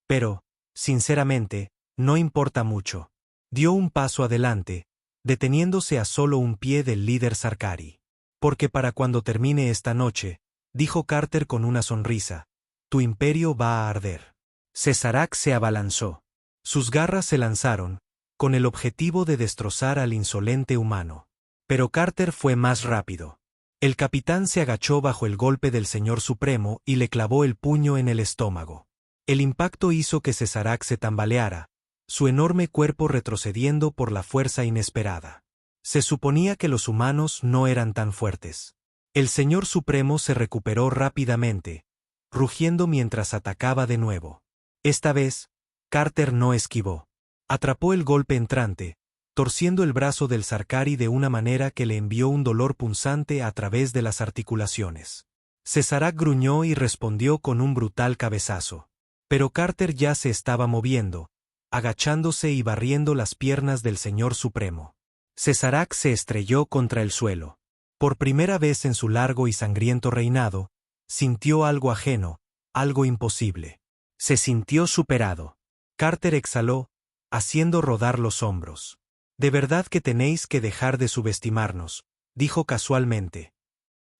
Pero, sinceramente, no importa mucho. Dio un paso adelante, deteniéndose a solo un pie del líder Sarkari. Porque para cuando termine esta noche, dijo Carter con una sonrisa, tu imperio va a arder. Cesarak se abalanzó. Sus garras se lanzaron, con el objetivo de destrozar al insolente humano. Pero Carter fue más rápido. El capitán se agachó bajo el golpe del Señor Supremo y le clavó el puño en el estómago. El impacto hizo que Cesarak se tambaleara, su enorme cuerpo retrocediendo por la fuerza inesperada. Se suponía que los humanos no eran tan fuertes. El Señor Supremo se recuperó rápidamente, rugiendo mientras atacaba de nuevo. Esta vez, Carter no esquivó. Atrapó el golpe entrante, torciendo el brazo del Sarkari de una manera que le envió un dolor punzante a través de las articulaciones. Cesarak gruñó y respondió con un brutal cabezazo. Pero Carter ya se estaba moviendo, agachándose y barriendo las piernas del Señor Supremo. Cesarak se estrelló contra el suelo. Por primera vez en su largo y sangriento reinado, sintió algo ajeno, algo imposible. Se sintió superado. Carter exhaló, haciendo rodar los hombros. De verdad que tenéis que dejar de subestimarnos, dijo casualmente.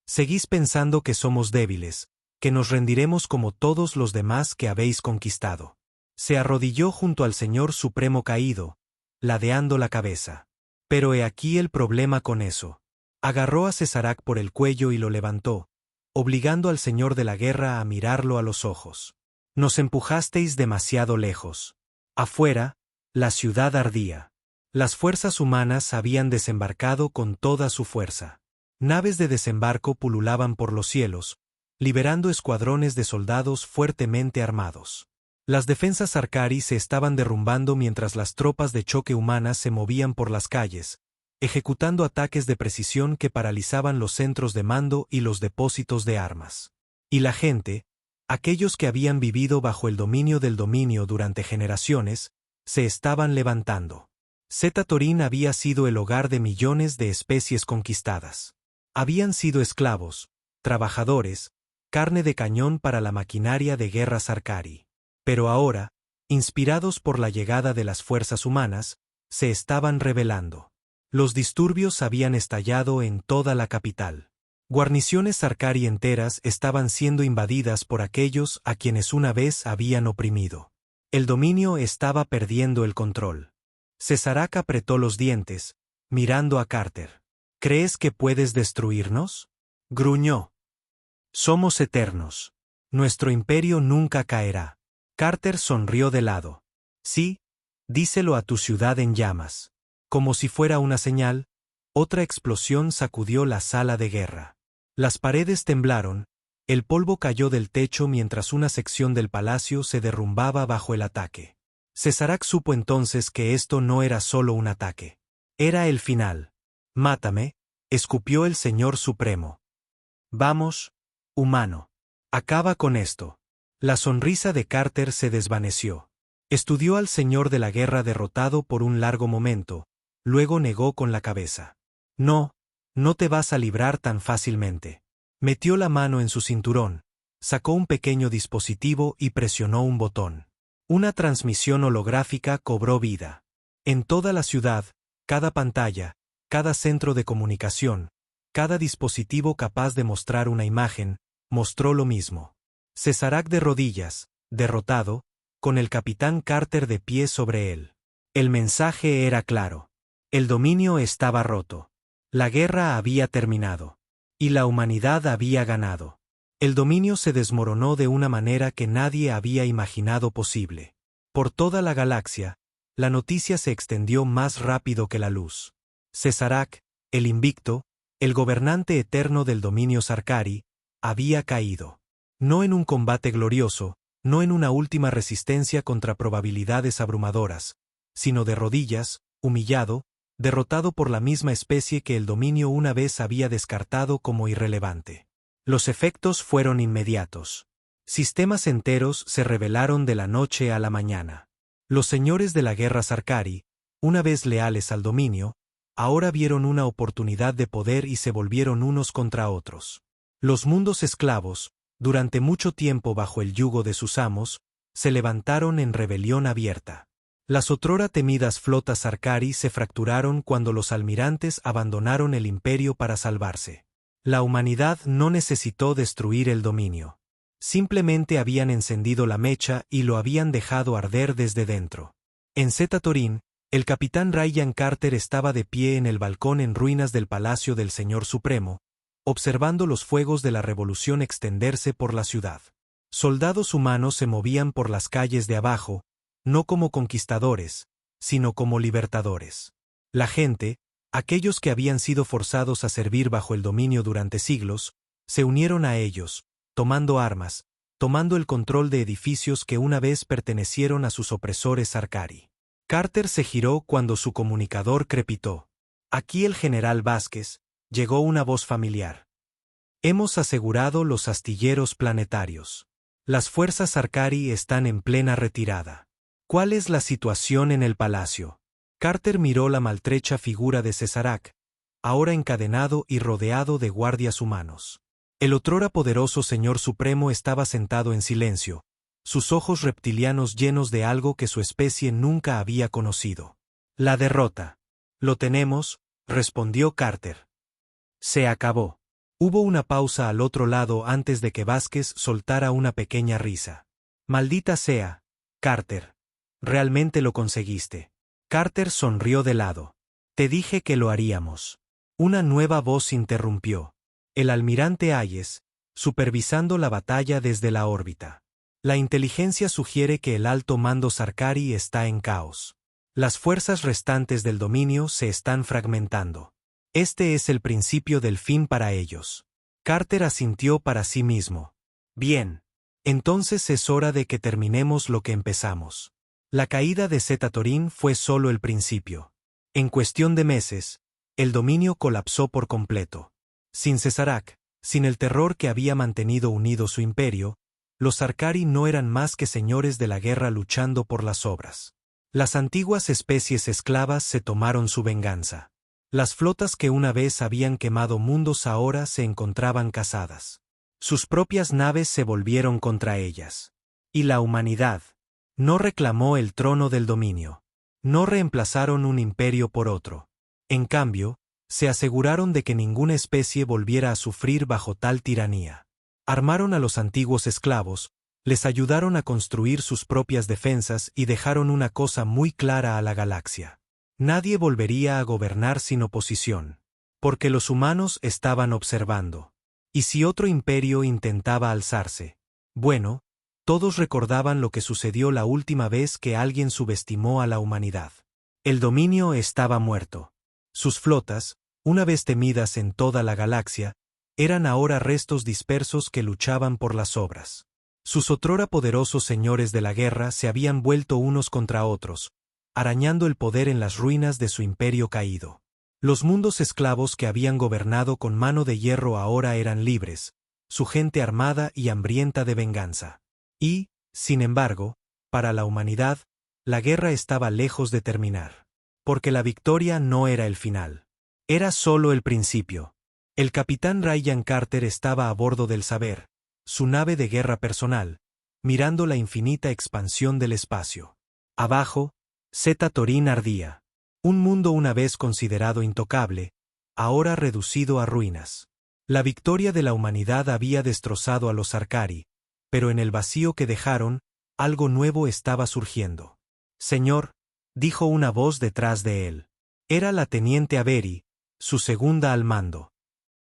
Seguís pensando que somos débiles, que nos rendiremos como todos los demás que habéis conquistado. Se arrodilló junto al Señor Supremo caído, ladeando la cabeza. Pero he aquí el problema con eso. Agarró a Cesarac por el cuello y lo levantó, obligando al Señor de la Guerra a mirarlo a los ojos. Nos empujasteis demasiado lejos. Afuera, la ciudad ardía. Las fuerzas humanas habían desembarcado con toda su fuerza. Naves de desembarco pululaban por los cielos, liberando escuadrones de soldados fuertemente armados. Las defensas Sarkari se estaban derrumbando mientras las tropas de choque humanas se movían por las calles, ejecutando ataques de precisión que paralizaban los centros de mando y los depósitos de armas. Y la gente, aquellos que habían vivido bajo el dominio del dominio durante generaciones, se estaban levantando. Zeta Torín había sido el hogar de millones de especies conquistadas. Habían sido esclavos, trabajadores, carne de cañón para la maquinaria de guerra Sarkari. Pero ahora, inspirados por la llegada de las fuerzas humanas, se estaban rebelando. Los disturbios habían estallado en toda la capital. Guarniciones Sarkari enteras estaban siendo invadidas por aquellos a quienes una vez habían oprimido. El dominio estaba perdiendo el control. Cesarac apretó los dientes, mirando a Carter. ¿Crees que puedes destruirnos? Gruñó. Somos eternos. Nuestro imperio nunca caerá. Carter sonrió de lado. Sí, díselo a tu ciudad en llamas. Como si fuera una señal, otra explosión sacudió la sala de guerra. Las paredes temblaron, el polvo cayó del techo mientras una sección del palacio se derrumbaba bajo el ataque. Cesarac supo entonces que esto no era solo un ataque. Era el final. Mátame, escupió el Señor Supremo. Vamos, humano. Acaba con esto. La sonrisa de Carter se desvaneció. Estudió al Señor de la Guerra derrotado por un largo momento, luego negó con la cabeza. No, no te vas a librar tan fácilmente. Metió la mano en su cinturón, sacó un pequeño dispositivo y presionó un botón. Una transmisión holográfica cobró vida. En toda la ciudad, cada pantalla, cada centro de comunicación, cada dispositivo capaz de mostrar una imagen, mostró lo mismo. Cesarac de rodillas, derrotado, con el capitán Carter de pie sobre él. El mensaje era claro. El dominio estaba roto. La guerra había terminado. Y la humanidad había ganado. El dominio se desmoronó de una manera que nadie había imaginado posible. Por toda la galaxia, la noticia se extendió más rápido que la luz. Cesarac, el invicto, el gobernante eterno del dominio Sarkari, había caído. No en un combate glorioso, no en una última resistencia contra probabilidades abrumadoras, sino de rodillas, humillado, derrotado por la misma especie que el dominio una vez había descartado como irrelevante. Los efectos fueron inmediatos. Sistemas enteros se rebelaron de la noche a la mañana. Los señores de la guerra Sarkari, una vez leales al dominio, ahora vieron una oportunidad de poder y se volvieron unos contra otros. Los mundos esclavos, durante mucho tiempo bajo el yugo de sus amos, se levantaron en rebelión abierta. Las otrora temidas flotas Sarkari se fracturaron cuando los almirantes abandonaron el imperio para salvarse. La humanidad no necesitó destruir el dominio. Simplemente habían encendido la mecha y lo habían dejado arder desde dentro. En Zeta Torín, el capitán Ryan Carter estaba de pie en el balcón en ruinas del Palacio del Señor Supremo, observando los fuegos de la revolución extenderse por la ciudad. Soldados humanos se movían por las calles de abajo, no como conquistadores, sino como libertadores. La gente, aquellos que habían sido forzados a servir bajo el dominio durante siglos, se unieron a ellos, tomando armas, tomando el control de edificios que una vez pertenecieron a sus opresores Sarkari. Carter se giró cuando su comunicador crepitó. Aquí el general Vázquez, llegó una voz familiar. Hemos asegurado los astilleros planetarios. Las fuerzas Sarkari están en plena retirada. ¿Cuál es la situación en el palacio? Carter miró la maltrecha figura de Cesarac, ahora encadenado y rodeado de guardias humanos. El otrora poderoso Señor Supremo estaba sentado en silencio, sus ojos reptilianos llenos de algo que su especie nunca había conocido. La derrota. Lo tenemos, respondió Carter. Se acabó. Hubo una pausa al otro lado antes de que Vázquez soltara una pequeña risa. Maldita sea, Carter. Realmente lo conseguiste. Carter sonrió de lado. Te dije que lo haríamos. Una nueva voz interrumpió. El almirante Hayes, supervisando la batalla desde la órbita. La inteligencia sugiere que el alto mando Sarkari está en caos. Las fuerzas restantes del dominio se están fragmentando. Este es el principio del fin para ellos. Carter asintió para sí mismo. Bien. Entonces es hora de que terminemos lo que empezamos. La caída de Zeta Torín fue solo el principio. En cuestión de meses, el dominio colapsó por completo. Sin Cesarak, sin el terror que había mantenido unido su imperio, los Sarkari no eran más que señores de la guerra luchando por las obras. Las antiguas especies esclavas se tomaron su venganza. Las flotas que una vez habían quemado mundos ahora se encontraban casadas. Sus propias naves se volvieron contra ellas. Y la humanidad no reclamó el trono del dominio. No reemplazaron un imperio por otro. En cambio, se aseguraron de que ninguna especie volviera a sufrir bajo tal tiranía. Armaron a los antiguos esclavos, les ayudaron a construir sus propias defensas y dejaron una cosa muy clara a la galaxia. Nadie volvería a gobernar sin oposición. Porque los humanos estaban observando. Y si otro imperio intentaba alzarse, bueno, todos recordaban lo que sucedió la última vez que alguien subestimó a la humanidad. El dominio estaba muerto. Sus flotas, una vez temidas en toda la galaxia, eran ahora restos dispersos que luchaban por las obras. Sus otrora poderosos señores de la guerra se habían vuelto unos contra otros, arañando el poder en las ruinas de su imperio caído. Los mundos esclavos que habían gobernado con mano de hierro ahora eran libres, su gente armada y hambrienta de venganza. Y, sin embargo, para la humanidad, la guerra estaba lejos de terminar. Porque la victoria no era el final. Era solo el principio. El capitán Ryan Carter estaba a bordo del Saber, su nave de guerra personal, mirando la infinita expansión del espacio. Abajo, Zeta Torín ardía. Un mundo una vez considerado intocable, ahora reducido a ruinas. La victoria de la humanidad había destrozado a los Sarkari, pero en el vacío que dejaron, algo nuevo estaba surgiendo. Señor, dijo una voz detrás de él. Era la teniente Avery, su segunda al mando.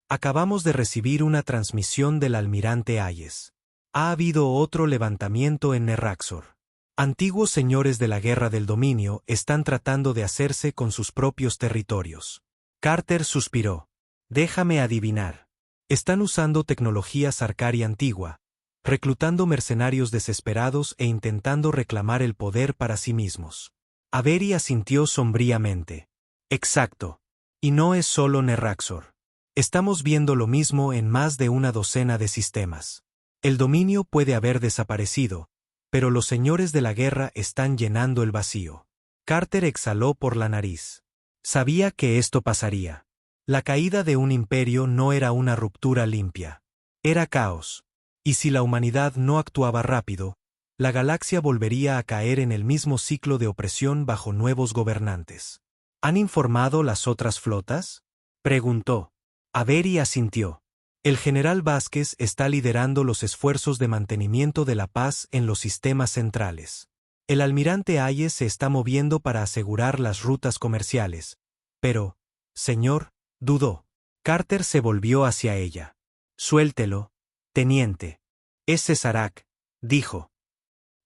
Acabamos de recibir una transmisión del almirante Hayes. Ha habido otro levantamiento en Nerraxor. Antiguos señores de la guerra del dominio están tratando de hacerse con sus propios territorios. Carter suspiró. Déjame adivinar. Están usando tecnología Sarkari antigua, reclutando mercenarios desesperados e intentando reclamar el poder para sí mismos. Avery asintió sombríamente. Exacto. Y no es solo Nerraxor. Estamos viendo lo mismo en más de una docena de sistemas. El dominio puede haber desaparecido, pero los señores de la guerra están llenando el vacío. Carter exhaló por la nariz. Sabía que esto pasaría. La caída de un imperio no era una ruptura limpia. Era caos. Y si la humanidad no actuaba rápido, la galaxia volvería a caer en el mismo ciclo de opresión bajo nuevos gobernantes. ¿Han informado las otras flotas?, preguntó. Avery asintió. El general Vázquez está liderando los esfuerzos de mantenimiento de la paz en los sistemas centrales. El almirante Hayes se está moviendo para asegurar las rutas comerciales. Pero, señor, dudó. Carter se volvió hacia ella. Suéltelo, teniente. Es Cesarak, dijo.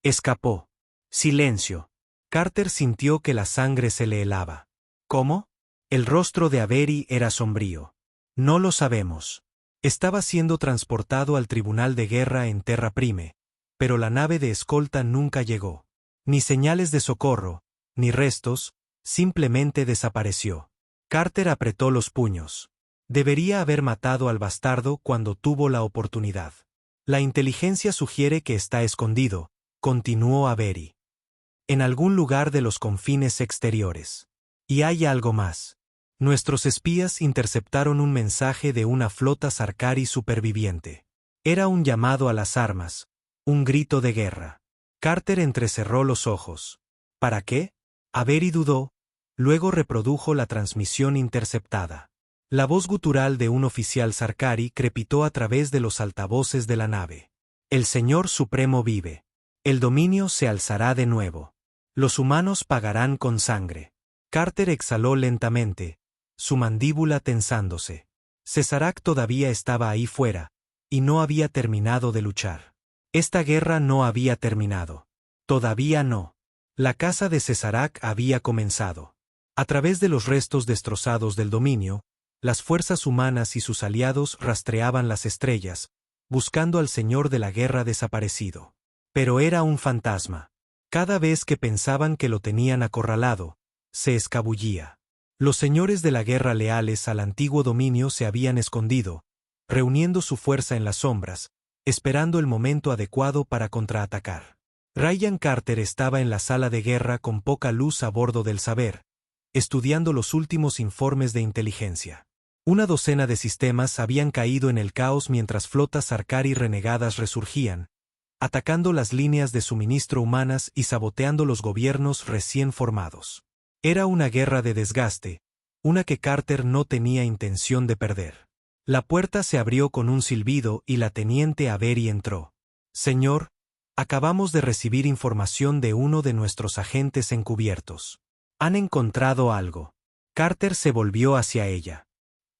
Escapó. Silencio. Carter sintió que la sangre se le helaba. ¿Cómo? El rostro de Avery era sombrío. No lo sabemos. Estaba siendo transportado al tribunal de guerra en Terra Prime, pero la nave de escolta nunca llegó. Ni señales de socorro, ni restos, simplemente desapareció. Carter apretó los puños. Debería haber matado al bastardo cuando tuvo la oportunidad. La inteligencia sugiere que está escondido, continuó Avery. En algún lugar de los confines exteriores. Y hay algo más. Nuestros espías interceptaron un mensaje de una flota Sarkari superviviente. Era un llamado a las armas, un grito de guerra. Carter entrecerró los ojos. ¿Para qué? Avery dudó, Luego reprodujo la transmisión interceptada. La voz gutural de un oficial Sarkari crepitó a través de los altavoces de la nave. El Señor Supremo vive. El dominio se alzará de nuevo. Los humanos pagarán con sangre. Carter exhaló lentamente, su mandíbula tensándose. Cesarak todavía estaba ahí fuera, y no había terminado de luchar. Esta guerra no había terminado. Todavía no. La caza de Cesarak había comenzado. A través de los restos destrozados del dominio, las fuerzas humanas y sus aliados rastreaban las estrellas, buscando al señor de la guerra desaparecido. Pero era un fantasma. Cada vez que pensaban que lo tenían acorralado, se escabullía. Los señores de la guerra leales al antiguo dominio se habían escondido, reuniendo su fuerza en las sombras, esperando el momento adecuado para contraatacar. Ryan Carter estaba en la sala de guerra con poca luz a bordo del Saber, estudiando los últimos informes de inteligencia. Una docena de sistemas habían caído en el caos mientras flotas Sarkari renegadas resurgían, atacando las líneas de suministro humanas y saboteando los gobiernos recién formados. Era una guerra de desgaste, una que Carter no tenía intención de perder. La puerta se abrió con un silbido y la teniente Avery entró. «Señor, acabamos de recibir información de uno de nuestros agentes encubiertos. Han encontrado algo». Carter se volvió hacia ella.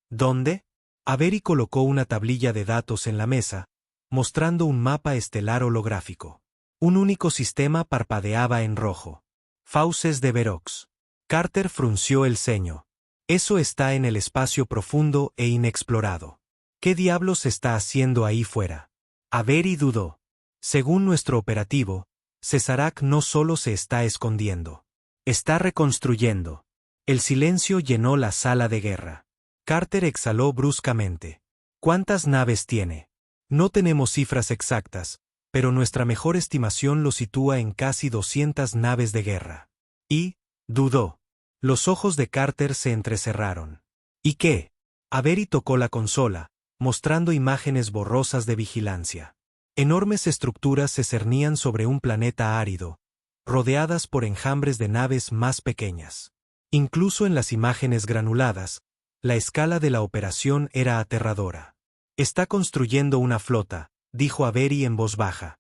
«¿Dónde?» Avery colocó una tablilla de datos en la mesa, mostrando un mapa estelar holográfico. Un único sistema parpadeaba en rojo. Fauces de Verox. Carter frunció el ceño. Eso está en el espacio profundo e inexplorado. ¿Qué diablos está haciendo ahí fuera? Avery dudó. Según nuestro operativo, Cesarak no solo se está escondiendo. Está reconstruyendo. El silencio llenó la sala de guerra. Carter exhaló bruscamente. ¿Cuántas naves tiene? No tenemos cifras exactas, pero nuestra mejor estimación lo sitúa en casi 200 naves de guerra. Y, dudó. Los ojos de Carter se entrecerraron. ¿Y qué? Avery tocó la consola, mostrando imágenes borrosas de vigilancia. Enormes estructuras se cernían sobre un planeta árido, rodeadas por enjambres de naves más pequeñas. Incluso en las imágenes granuladas, la escala de la operación era aterradora. Está construyendo una flota, dijo Avery en voz baja.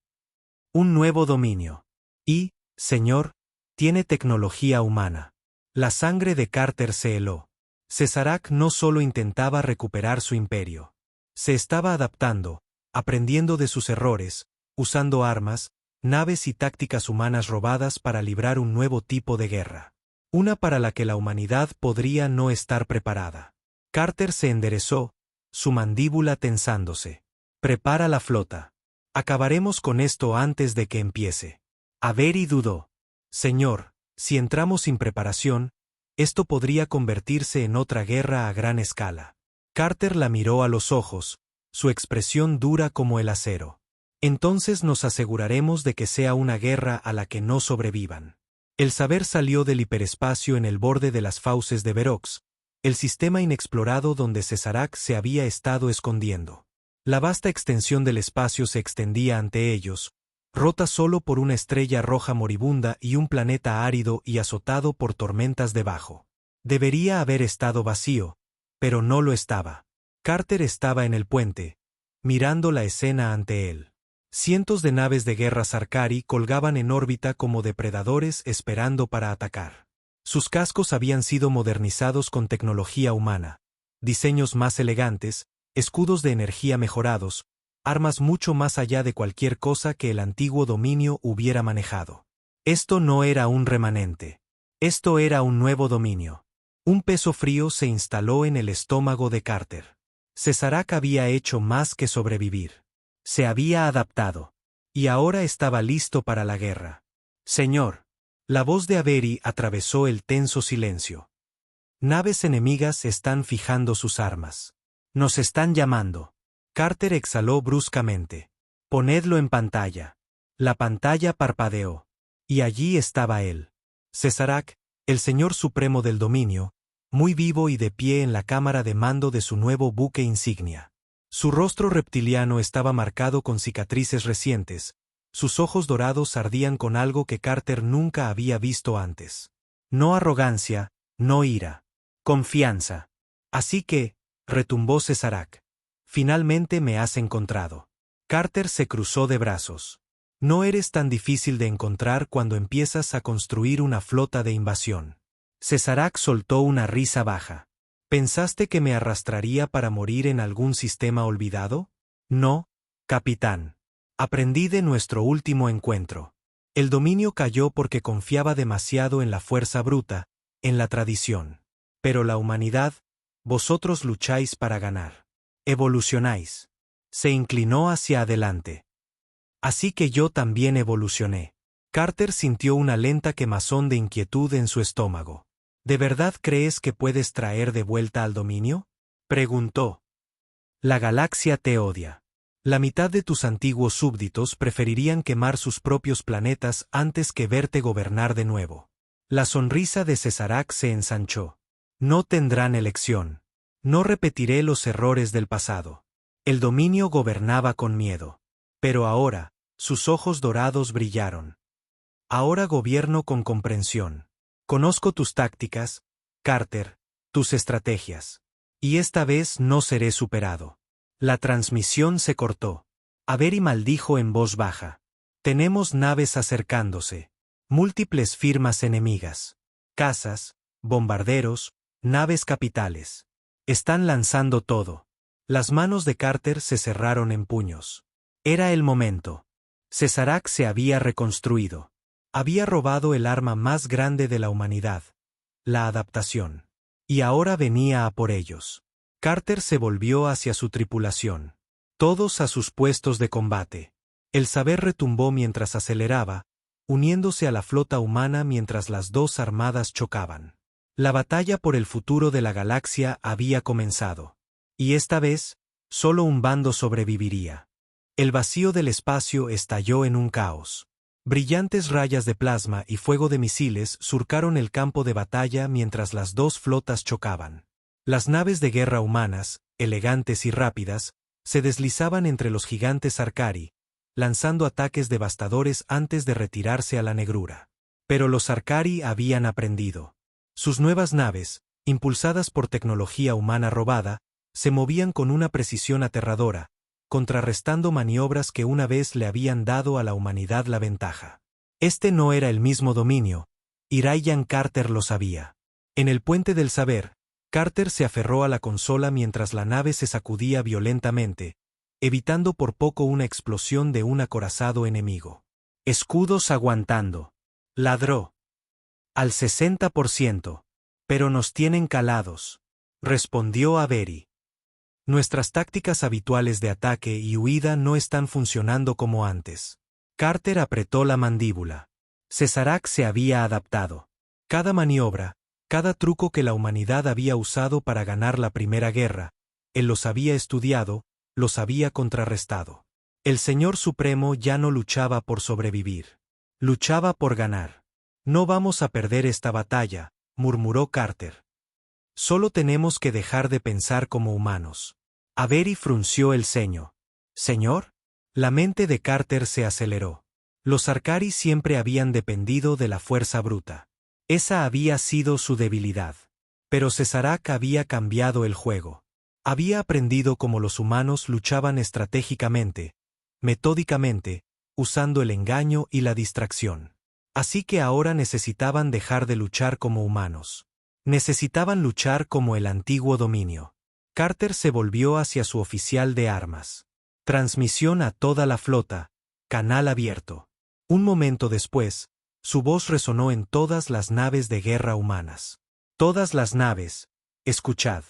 Un nuevo dominio. Y, señor, tiene tecnología humana. La sangre de Carter se heló. Cesarak no solo intentaba recuperar su imperio. Se estaba adaptando, aprendiendo de sus errores, usando armas, naves y tácticas humanas robadas para librar un nuevo tipo de guerra. Una para la que la humanidad podría no estar preparada. Carter se enderezó, su mandíbula tensándose. Prepara la flota. Acabaremos con esto antes de que empiece. Avery dudó. Señor, si entramos sin preparación, esto podría convertirse en otra guerra a gran escala. Carter la miró a los ojos, su expresión dura como el acero. Entonces nos aseguraremos de que sea una guerra a la que no sobrevivan. El Saber salió del hiperespacio en el borde de las fauces de Verox, el sistema inexplorado donde Cesarak se había estado escondiendo. La vasta extensión del espacio se extendía ante ellos, rota solo por una estrella roja moribunda y un planeta árido y azotado por tormentas debajo. Debería haber estado vacío, pero no lo estaba. Carter estaba en el puente, mirando la escena ante él. Cientos de naves de guerra Sarkari colgaban en órbita como depredadores esperando para atacar. Sus cascos habían sido modernizados con tecnología humana, diseños más elegantes, escudos de energía mejorados, armas mucho más allá de cualquier cosa que el antiguo dominio hubiera manejado. Esto no era un remanente. Esto era un nuevo dominio. Un peso frío se instaló en el estómago de Carter. Cesarak había hecho más que sobrevivir. Se había adaptado. Y ahora estaba listo para la guerra. Señor. La voz de Avery atravesó el tenso silencio. Naves enemigas están fijando sus armas. Nos están llamando. Carter exhaló bruscamente. Ponedlo en pantalla. La pantalla parpadeó. Y allí estaba él. Cesarak, el señor supremo del dominio, muy vivo y de pie en la cámara de mando de su nuevo buque insignia. Su rostro reptiliano estaba marcado con cicatrices recientes, sus ojos dorados ardían con algo que Carter nunca había visto antes. No arrogancia, no ira. Confianza. Así que, retumbó Cesarak. Finalmente me has encontrado. Carter se cruzó de brazos. No eres tan difícil de encontrar cuando empiezas a construir una flota de invasión. Cesarak soltó una risa baja. ¿Pensaste que me arrastraría para morir en algún sistema olvidado? No, capitán. Aprendí de nuestro último encuentro. El dominio cayó porque confiaba demasiado en la fuerza bruta, en la tradición. Pero la humanidad, vosotros lucháis para ganar. Evolucionáis. Se inclinó hacia adelante. Así que yo también evolucioné. Carter sintió una lenta quemazón de inquietud en su estómago. ¿De verdad crees que puedes traer de vuelta al dominio? Preguntó. La galaxia te odia. La mitad de tus antiguos súbditos preferirían quemar sus propios planetas antes que verte gobernar de nuevo. La sonrisa de Cesarak se ensanchó. No tendrán elección. No repetiré los errores del pasado. El dominio gobernaba con miedo. Pero ahora, sus ojos dorados brillaron. Ahora gobierno con comprensión. Conozco tus tácticas, Carter, tus estrategias. Y esta vez no seré superado. La transmisión se cortó. Avery maldijo en voz baja. Tenemos naves acercándose. Múltiples firmas enemigas. Cazas, bombarderos, naves capitales. Están lanzando todo. Las manos de Carter se cerraron en puños. Era el momento. Cesarak se había reconstruido. Había robado el arma más grande de la humanidad, la adaptación. Y ahora venía a por ellos. Carter se volvió hacia su tripulación. Todos a sus puestos de combate. El saber retumbó mientras aceleraba, uniéndose a la flota humana mientras las dos armadas chocaban. La batalla por el futuro de la galaxia había comenzado. Y esta vez, solo un bando sobreviviría. El vacío del espacio estalló en un caos. Brillantes rayas de plasma y fuego de misiles surcaron el campo de batalla mientras las dos flotas chocaban. Las naves de guerra humanas, elegantes y rápidas, se deslizaban entre los gigantes Arcari, lanzando ataques devastadores antes de retirarse a la negrura. Pero los Arcari habían aprendido. Sus nuevas naves, impulsadas por tecnología humana robada, se movían con una precisión aterradora, contrarrestando maniobras que una vez le habían dado a la humanidad la ventaja. Este no era el mismo dominio, y Ryan Carter lo sabía. En el puente del saber, Carter se aferró a la consola mientras la nave se sacudía violentamente, evitando por poco una explosión de un acorazado enemigo. Escudos aguantando. Ladró. Al 60%. Pero nos tienen calados. Respondió Avery. Nuestras tácticas habituales de ataque y huida no están funcionando como antes. Carter apretó la mandíbula. Cesarak se había adaptado. Cada maniobra, cada truco que la humanidad había usado para ganar la Primera Guerra, él los había estudiado, los había contrarrestado. El Señor Supremo ya no luchaba por sobrevivir. Luchaba por ganar. No vamos a perder esta batalla, murmuró Carter. Solo tenemos que dejar de pensar como humanos. Avery frunció el ceño. ¿Señor? La mente de Carter se aceleró. Los Arcari siempre habían dependido de la fuerza bruta. Esa había sido su debilidad. Pero Cesarak había cambiado el juego. Había aprendido cómo los humanos luchaban estratégicamente, metódicamente, usando el engaño y la distracción. Así que ahora necesitaban dejar de luchar como humanos. Necesitaban luchar como el antiguo dominio. Carter se volvió hacia su oficial de armas. Transmisión a toda la flota, canal abierto. Un momento después, su voz resonó en todas las naves de guerra humanas. Todas las naves, escuchad.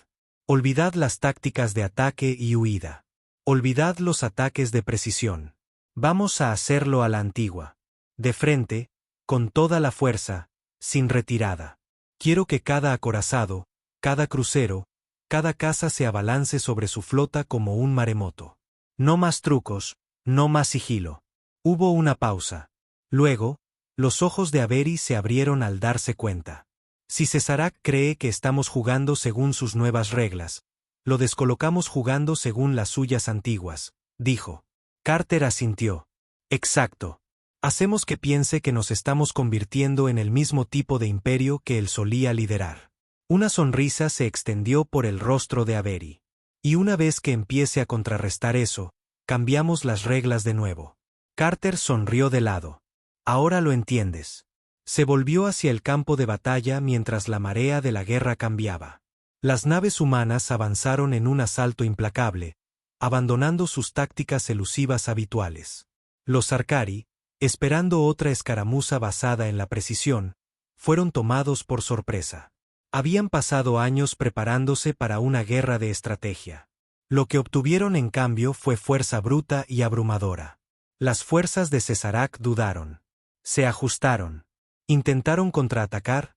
Olvidad las tácticas de ataque y huida. Olvidad los ataques de precisión. Vamos a hacerlo a la antigua. De frente, con toda la fuerza, sin retirada. Quiero que cada acorazado, cada crucero, cada caza se abalance sobre su flota como un maremoto. No más trucos, no más sigilo. Hubo una pausa. Luego, los ojos de Avery se abrieron al darse cuenta. Si Cesarak cree que estamos jugando según sus nuevas reglas, lo descolocamos jugando según las suyas antiguas, dijo. Carter asintió. Exacto. Hacemos que piense que nos estamos convirtiendo en el mismo tipo de imperio que él solía liderar. Una sonrisa se extendió por el rostro de Avery. Y una vez que empiece a contrarrestar eso, cambiamos las reglas de nuevo. Carter sonrió de lado. Ahora lo entiendes. Se volvió hacia el campo de batalla mientras la marea de la guerra cambiaba. Las naves humanas avanzaron en un asalto implacable, abandonando sus tácticas elusivas habituales. Los Sarkari, esperando otra escaramuza basada en la precisión, fueron tomados por sorpresa. Habían pasado años preparándose para una guerra de estrategia. Lo que obtuvieron en cambio fue fuerza bruta y abrumadora. Las fuerzas de Cesarak dudaron. Se ajustaron. Intentaron contraatacar,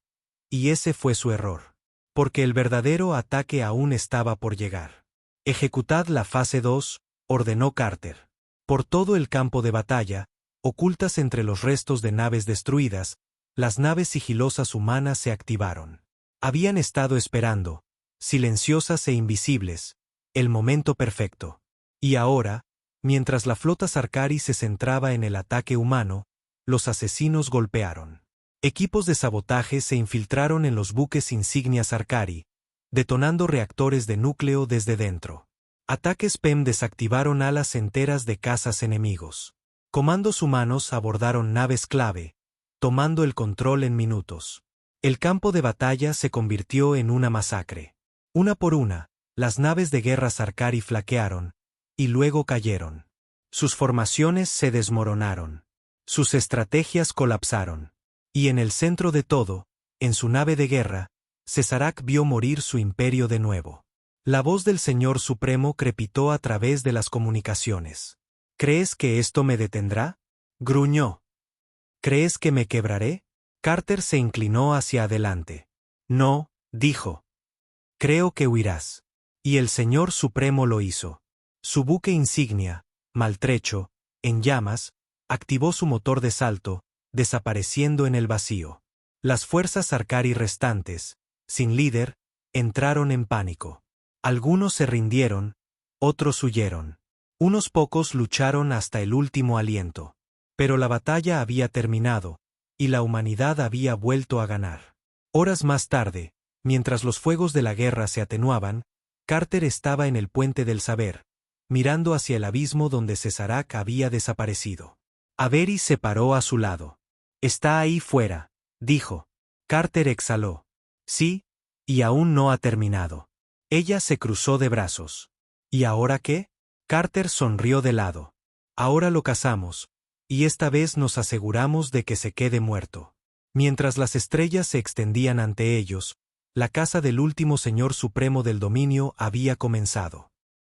y ese fue su error. Porque el verdadero ataque aún estaba por llegar. Ejecutad la fase 2, ordenó Carter. Por todo el campo de batalla, ocultas entre los restos de naves destruidas, las naves sigilosas humanas se activaron. Habían estado esperando, silenciosas e invisibles, el momento perfecto. Y ahora, mientras la flota Sarkari se centraba en el ataque humano, los asesinos golpearon. Equipos de sabotaje se infiltraron en los buques insignia Sarkari, detonando reactores de núcleo desde dentro. Ataques PEM desactivaron alas enteras de cazas enemigos. Comandos humanos abordaron naves clave, tomando el control en minutos. El campo de batalla se convirtió en una masacre. Una por una, las naves de guerra Sarkari flaquearon, y luego cayeron. Sus formaciones se desmoronaron. Sus estrategias colapsaron. Y en el centro de todo, en su nave de guerra, Cesarak vio morir su imperio de nuevo. La voz del Señor Supremo crepitó a través de las comunicaciones. ¿Crees que esto me detendrá? Gruñó. ¿Crees que me quebraré? Carter se inclinó hacia adelante. No, dijo. Creo que huirás. Y el Señor Supremo lo hizo. Su buque insignia, maltrecho, en llamas, activó su motor de salto, desapareciendo en el vacío. Las fuerzas Sarkari restantes, sin líder, entraron en pánico. Algunos se rindieron, otros huyeron. Unos pocos lucharon hasta el último aliento. Pero la batalla había terminado, y la humanidad había vuelto a ganar. Horas más tarde, mientras los fuegos de la guerra se atenuaban, Carter estaba en el puente del saber, mirando hacia el abismo donde Cesarak había desaparecido. Avery se paró a su lado. Está ahí fuera, dijo. Carter exhaló. Sí, y aún no ha terminado. Ella se cruzó de brazos. ¿Y ahora qué? Carter sonrió de lado. Ahora lo cazamos, y esta vez nos aseguramos de que se quede muerto. Mientras las estrellas se extendían ante ellos, la caza del último Señor Supremo del Dominio había comenzado.